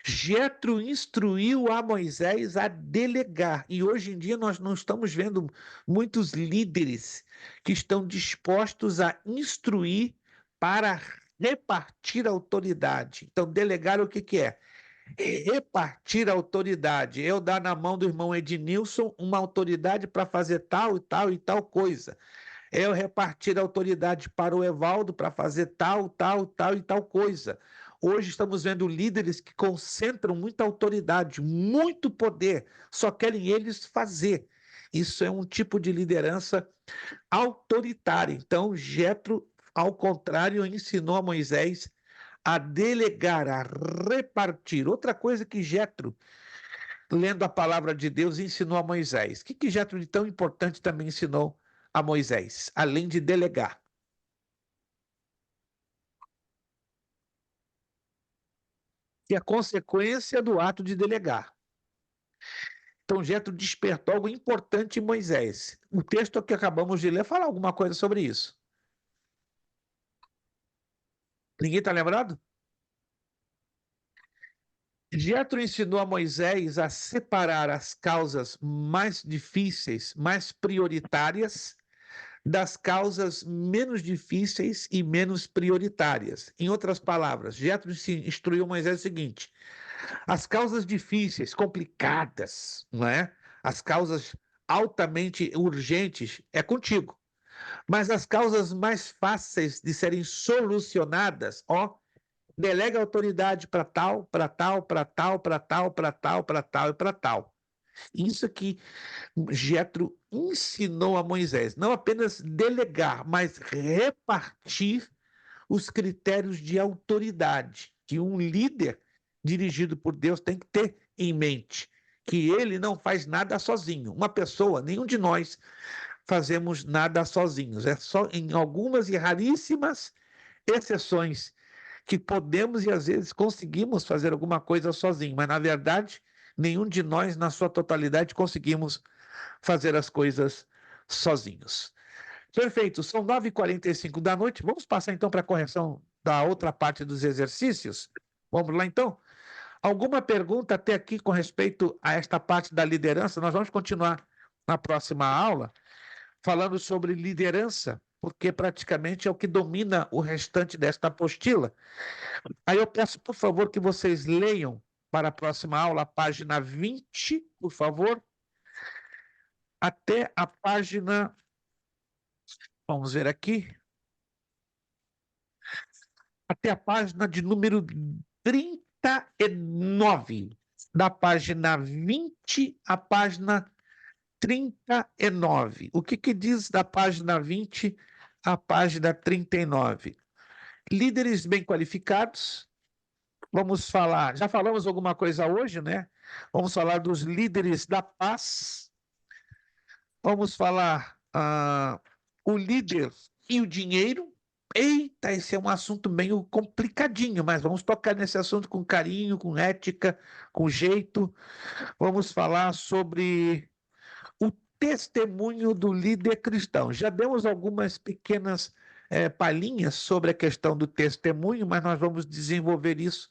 Jetro instruiu a Moisés a delegar. E hoje em dia nós não estamos vendo muitos líderes que estão dispostos a instruir para repartir a autoridade. Então, delegar o que é? Repartir a autoridade. Eu dar na mão do irmão Ednilson uma autoridade para fazer tal e tal e tal coisa. Eu repartir a autoridade para o Evaldo para fazer tal, tal, tal e tal coisa. Hoje estamos vendo líderes que concentram muita autoridade, muito poder, só querem eles fazer. Isso é um tipo de liderança autoritária. Então, Jetro, ao contrário, ensinou a Moisés a delegar, a repartir. Outra coisa que Jetro, lendo a palavra de Deus, ensinou a Moisés. O que Jetro de tão importante também ensinou a Moisés, além de delegar? E a consequência do ato de delegar. Então, Jetro despertou algo importante em Moisés. O texto que acabamos de ler fala alguma coisa sobre isso. Ninguém está lembrado? Jetro ensinou a Moisés a separar as causas mais difíceis, mais prioritárias, das causas menos difíceis e menos prioritárias. Em outras palavras, Jetro instruiu Moisés o seguinte: as causas difíceis, complicadas, não é? As causas altamente urgentes é contigo. Mas as causas mais fáceis de serem solucionadas, delega a autoridade para tal, para tal, para tal, para tal, para tal, para tal e para tal. Isso que Jetro ensinou a Moisés, não apenas delegar, mas repartir os critérios de autoridade que um líder dirigido por Deus tem que ter em mente, que ele não faz nada sozinho. Uma pessoa, nenhum de nós fazemos nada sozinhos. É só em algumas e raríssimas exceções que podemos e às vezes conseguimos fazer alguma coisa sozinho, mas na verdade nenhum de nós na sua totalidade conseguimos fazer as coisas sozinhos. Perfeito, são 9h45 da noite, vamos passar então para a correção da outra parte dos exercícios? Vamos lá então? Alguma pergunta até aqui com respeito a esta parte da liderança? Nós vamos continuar na próxima aula falando sobre liderança, porque praticamente é o que domina o restante desta apostila. Aí eu peço, por favor, que vocês leiam para a próxima aula, a página 20, por favor. até a página, vamos ver aqui, até a página de número 39, da página 20 à página 39. O que diz da página 20 à página 39? Líderes bem qualificados. Vamos falar, já falamos alguma coisa hoje, né? Vamos falar dos líderes da paz. Vamos falar o líder e o dinheiro. Eita, esse é um assunto meio complicadinho, mas vamos tocar nesse assunto com carinho, com ética, com jeito. Vamos falar sobre o testemunho do líder cristão. Já demos algumas pequenas palhinhas sobre a questão do testemunho, mas nós vamos desenvolver isso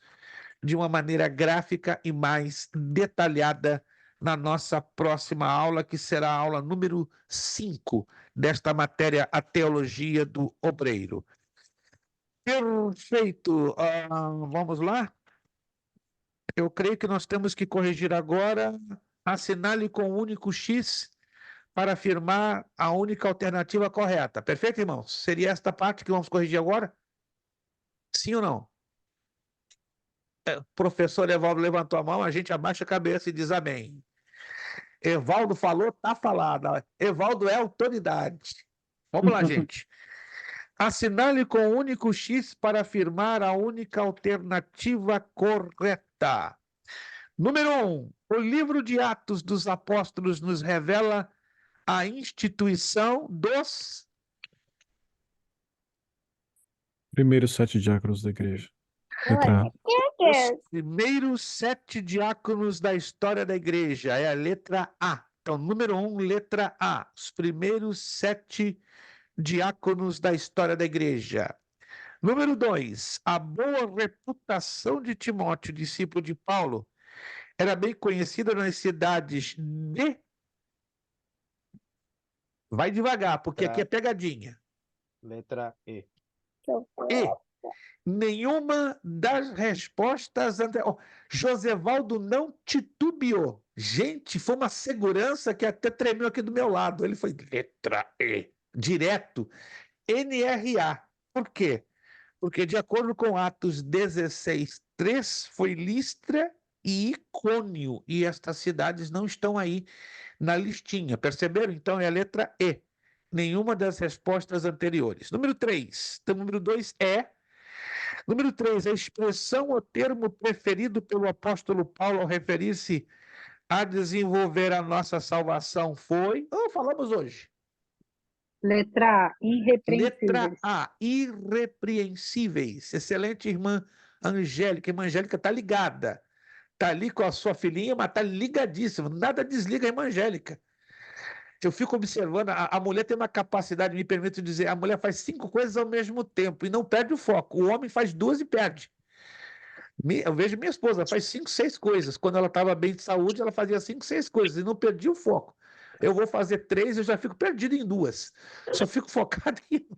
de uma maneira gráfica e mais detalhada na nossa próxima aula, que será a aula número 5 desta matéria, a teologia do obreiro. Perfeito. Vamos lá? Eu creio que nós temos que corrigir agora. Assinale com o único X para afirmar a única alternativa correta. Perfeito, irmãos? Seria esta parte que vamos corrigir agora? Sim ou não? O professor Evaldo levantou a mão, a gente abaixa a cabeça e diz amém. Evaldo falou, tá falado. Evaldo é autoridade. Vamos lá, gente. Assinale com o único X para afirmar a única alternativa correta. Número 1. O livro de Atos dos Apóstolos nos revela a instituição dos Primeiros 7 diáconos da igreja. Letra A. os primeiros 7 diáconos da história da igreja. É a letra A. Então, número 1, letra A. Os primeiros 7 diáconos da história da igreja. Número 2, a boa reputação de Timóteo, discípulo de Paulo, era bem conhecida nas cidades de... Vai devagar, porque aqui é pegadinha. Letra E. E nenhuma das respostas Josevaldo não titubeou. Gente, foi uma segurança que até tremeu aqui do meu lado. Ele foi letra E, direto. NRA. Por quê? Porque, de acordo com Atos 16:3, foi Listra e Icônio, e estas cidades não estão aí na listinha. Perceberam? Então, é a letra E. Nenhuma das respostas anteriores. Número 3. Então, número 2 é... Número 3, a expressão ou termo preferido pelo apóstolo Paulo ao referir-se a desenvolver a nossa salvação foi... falamos hoje. Letra A, irrepreensíveis. Letra A, irrepreensíveis. Excelente, irmã Angélica. Irmã Angélica está ligada. Está ali com a sua filhinha, mas está ligadíssima. Nada desliga a irmã Angélica. Eu fico observando, a mulher tem uma capacidade, me permito dizer, a mulher faz 5 coisas ao mesmo tempo e não perde o foco. O homem faz 2 e perde. Eu vejo minha esposa, faz 5, 6 coisas. Quando ela estava bem de saúde, ela fazia 5, 6 coisas e não perdia o foco. Eu vou fazer 3, eu já fico perdido em 2. Só fico focado em...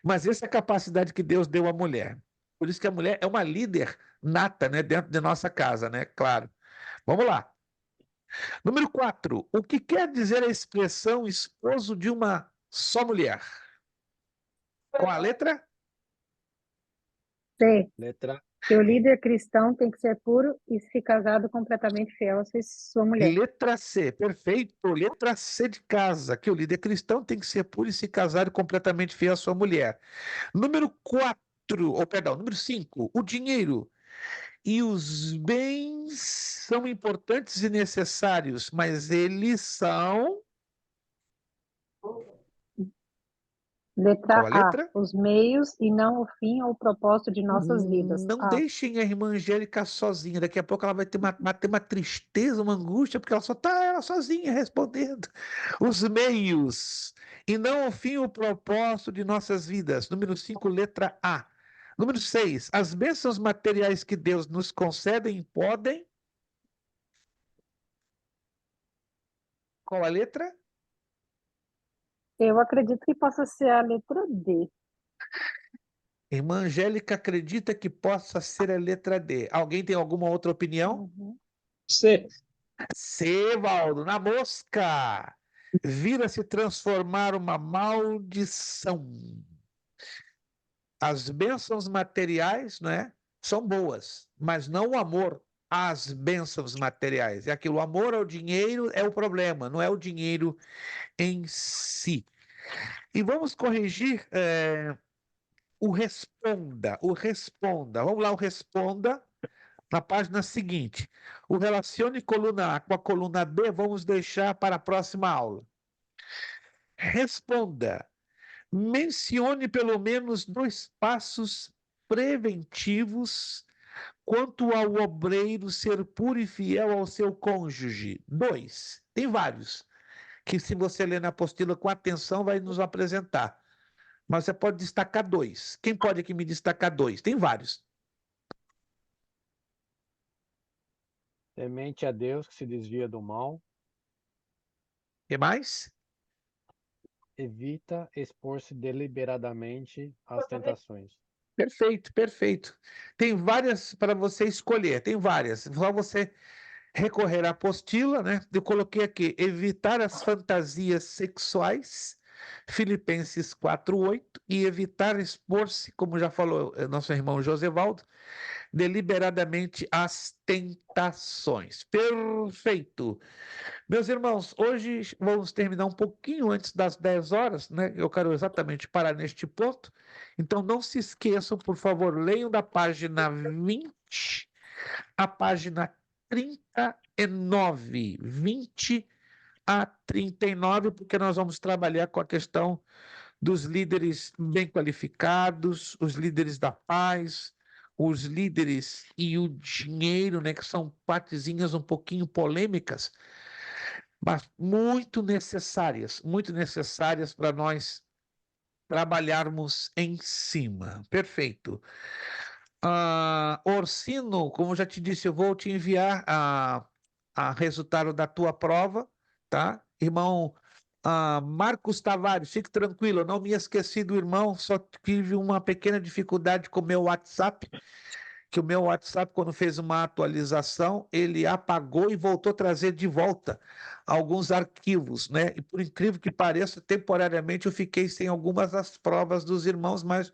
Mas essa é a capacidade que Deus deu à mulher. Por isso que a mulher é uma líder nata, né, dentro de nossa casa, né? Claro. Vamos lá. Número 4. O que quer dizer a expressão esposo de uma só mulher? Qual a letra? C. Letra Que o líder cristão tem que ser puro e se casado completamente fiel à sua mulher. Letra C, perfeito. Letra C de casa, que o líder cristão tem que ser puro e se casar completamente fiel à sua mulher. Número 4, número 5, o dinheiro e os bens são importantes e necessários, mas eles são... Letra Qual a letra? A, os meios e não o fim ou o propósito de nossas vidas. Não A. deixem a irmã Angélica sozinha. Daqui a pouco ela vai ter uma tristeza, uma angústia, porque ela só está ela sozinha respondendo. Os meios e não o fim ou o propósito de nossas vidas. Número 5, letra A. Número 6, as bênçãos materiais que Deus nos concedem podem... Qual a letra? Eu acredito que possa ser a letra D. Irmã Angélica acredita que possa ser a letra D. Alguém tem alguma outra opinião? Uhum. C. C, Valdo, na mosca. vir a se transformar uma maldição. As bênçãos materiais, não é, são boas, mas não o amor às bênçãos materiais. É aquilo, o amor ao dinheiro é o problema, não é o dinheiro em si. E vamos corrigir o responda. Vamos lá, o responda na página seguinte. O relacione coluna A com a coluna B, vamos deixar para a próxima aula. Responda. Mencione pelo menos 2 passos preventivos quanto ao obreiro ser puro e fiel ao seu cônjuge. 2. Tem vários, que se você ler na apostila com atenção vai nos apresentar. Mas você pode destacar 2. Quem pode aqui me destacar 2? Tem vários. Temente a Deus que se desvia do mal, O que mais? evita expor-se deliberadamente às tentações. Perfeito, perfeito. Tem várias para você escolher, tem várias. Só você recorrer à apostila, né? Eu coloquei aqui, evitar as fantasias sexuais, Filipenses 4:8, e evitar expor-se, como já falou nosso irmão Josevaldo, deliberadamente às tentações. Perfeito. Meus irmãos, hoje vamos terminar um pouquinho antes das 10 horas, né? Eu quero exatamente parar neste ponto. Então, não se esqueçam, por favor, leiam da página 20 à página 39. 20 a 39, porque nós vamos trabalhar com a questão dos líderes bem qualificados, os líderes da paz, os líderes e o dinheiro, né? Que são partezinhas um pouquinho polêmicas, mas muito necessárias para nós trabalharmos em cima. Perfeito. Orsino, como eu já te disse, eu vou te enviar a resultado da tua prova, tá? Irmão Marcos Tavares, fique tranquilo, eu não me esqueci do irmão, só tive uma pequena dificuldade com o meu WhatsApp, que o meu WhatsApp, quando fez uma atualização, ele apagou e voltou a trazer de volta alguns arquivos, né? E por incrível que pareça, temporariamente eu fiquei sem algumas das provas dos irmãos, mas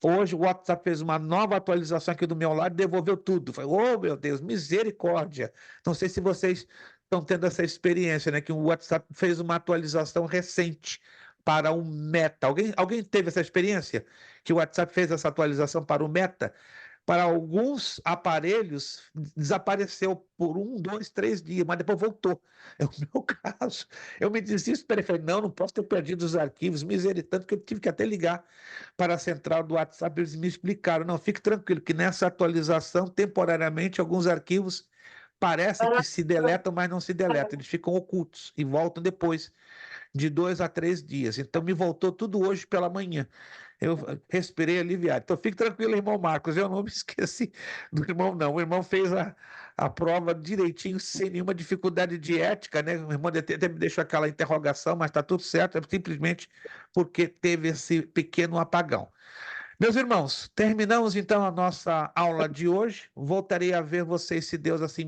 hoje o WhatsApp fez uma nova atualização aqui do meu lado e devolveu tudo. Falei, oh meu Deus, misericórdia. Não sei se vocês estão tendo essa experiência, né? Que o WhatsApp fez uma atualização recente para o Meta. Alguém teve essa experiência? Que o WhatsApp fez essa atualização para o Meta? Para alguns aparelhos, desapareceu por 1, 2, 3 dias, mas depois voltou. É o meu caso. Eu me desesperei, falei, não posso ter perdido os arquivos, misericórdia, que eu tive que até ligar para a central do WhatsApp, eles me explicaram, não, fique tranquilo, que nessa atualização, temporariamente, alguns arquivos parecem que se deletam, mas não se deletam, eles ficam ocultos e voltam depois de 2 a 3 dias. Então, me voltou tudo hoje pela manhã. Eu respirei aliviado. Então, fique tranquilo, irmão Marcos, eu não me esqueci do irmão, não. O irmão fez a prova direitinho, sem nenhuma dificuldade de ética, né? O irmão até me deixou aquela interrogação, mas está tudo certo, é simplesmente porque teve esse pequeno apagão. Meus irmãos, terminamos então a nossa aula de hoje. Voltarei a ver vocês, se Deus assim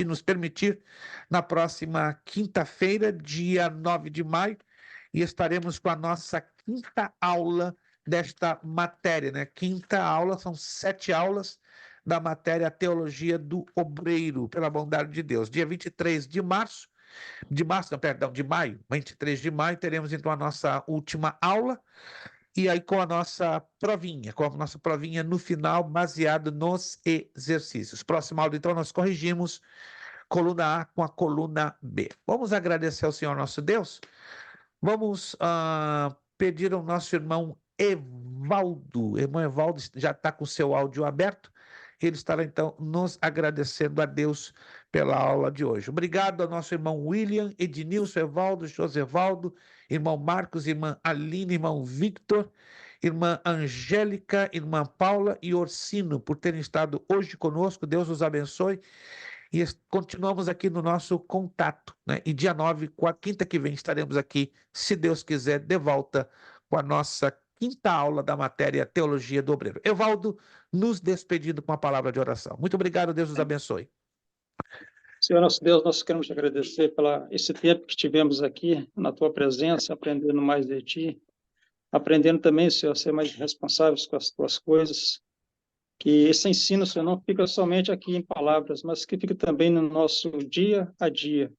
nos permitir, na próxima quinta-feira, dia 9 de maio, e estaremos com a nossa quinta aula desta matéria, né? Quinta aula, são 7 aulas da matéria Teologia do Obreiro, pela bondade de Deus. Dia 23 de maio, 23 de maio, teremos então a nossa última aula, e aí com a nossa provinha no final, baseado nos exercícios. Próxima aula, então, nós corrigimos coluna A com a coluna B. Vamos agradecer ao Senhor nosso Deus. Vamos pedir ao nosso irmão Evaldo. Irmão Evaldo já está com o seu áudio aberto. Ele estará, então, nos agradecendo a Deus pela aula de hoje. Obrigado ao nosso irmão William, Ednilson, Evaldo, Josevaldo, irmão Marcos, irmã Aline, irmão Victor, irmã Angélica, irmã Paula e Orsino, por terem estado hoje conosco. Deus os abençoe. E continuamos aqui no nosso contato, né? E dia 9, quinta que vem, estaremos aqui, se Deus quiser, de volta com a nossa quinta aula da matéria Teologia do Obreiro. Evaldo, nos despedindo com a palavra de oração. Muito obrigado, Deus os abençoe. Senhor nosso Deus, nós queremos te agradecer pela esse tempo que tivemos aqui na tua presença, aprendendo mais de ti, aprendendo também, Senhor, a ser mais responsáveis com as tuas coisas, que esse ensino, Senhor, não fica somente aqui em palavras, mas que fica também no nosso dia a dia.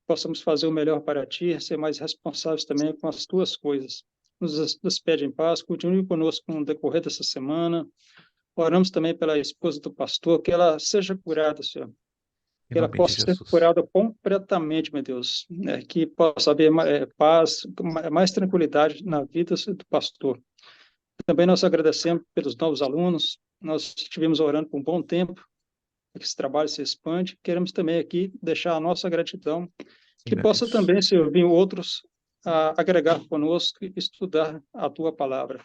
Possamos fazer o melhor para ti, ser mais responsáveis também com as tuas coisas. Nos despede em paz, continue conosco no decorrer dessa semana. Oramos também pela esposa do pastor, que ela seja curada, Senhor. Em Que ela nome de possa ser Jesus. curada completamente, meu Deus. Que possa haver paz, mais tranquilidade na vida do pastor. Também nós agradecemos pelos novos alunos. Nós estivemos orando por um bom tempo, que esse trabalho se expande. Queremos também aqui deixar a nossa gratidão, que Meu possa Deus. também, Senhor, vir outros a agregar conosco e estudar a tua palavra.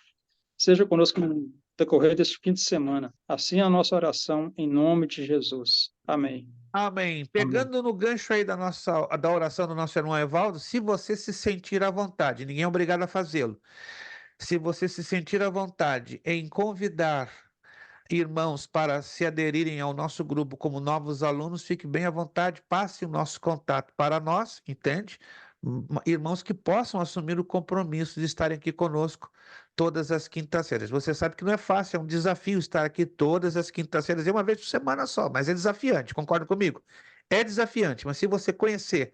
Seja conosco no decorrer deste fim de semana. Assim é a nossa oração, em nome de Jesus. Amém. Amém. Pegando no gancho aí da oração do nosso irmão Evaldo, se você se sentir à vontade, ninguém é obrigado a fazê-lo. Se você se sentir à vontade em convidar irmãos para se aderirem ao nosso grupo como novos alunos, fique bem à vontade, passe o nosso contato para nós, entende? Irmãos que possam assumir o compromisso de estarem aqui conosco todas as quintas-feiras. Você sabe que não é fácil, é um desafio estar aqui todas as quintas-feiras, uma vez por semana só, mas é desafiante, concorda comigo? É desafiante, mas se você conhecer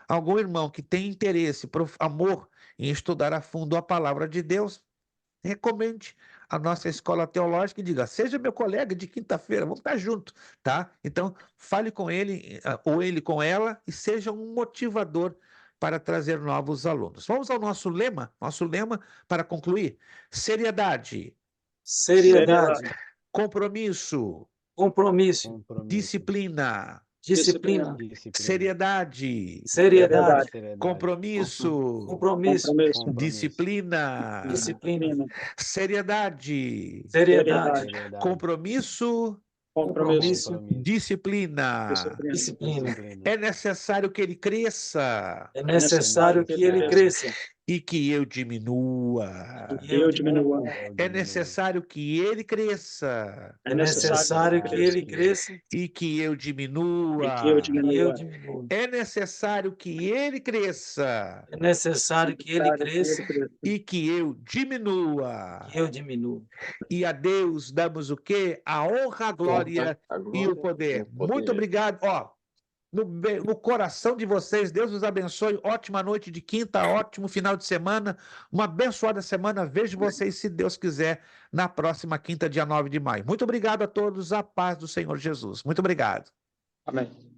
algum irmão que tem interesse, amor em estudar a fundo a palavra de Deus, recomende a nossa escola teológica e diga: seja meu colega de quinta-feira, vamos estar junto, tá? Então, fale com ele ou ele com ela e seja um motivador para trazer novos alunos. Vamos ao nosso lema para concluir: seriedade, Seriedade, compromisso, compromisso, disciplina, disciplina, seriedade, seriedade, compromisso, compromisso, disciplina, disciplina, seriedade, seriedade, compromisso, compromisso, disciplina. disciplina. É necessário que ele cresça É necessário que ele cresça e que eu diminua. e eu diminua. É necessário que ele cresça É necessário que ele cresça e que eu diminua. e eu diminua. É necessário que ele cresça É necessário que ele cresça e que eu diminua. e eu diminua. E a Deus damos o quê? A honra, a glória e o poder. Muito obrigado. Ó, no coração de vocês, Deus os abençoe. Ótima noite de quinta, ótimo final de semana. Uma abençoada semana. Vejo vocês, se Deus quiser, na próxima quinta, dia 9 de maio. Muito obrigado a todos. A paz do Senhor Jesus. Muito obrigado. Amém.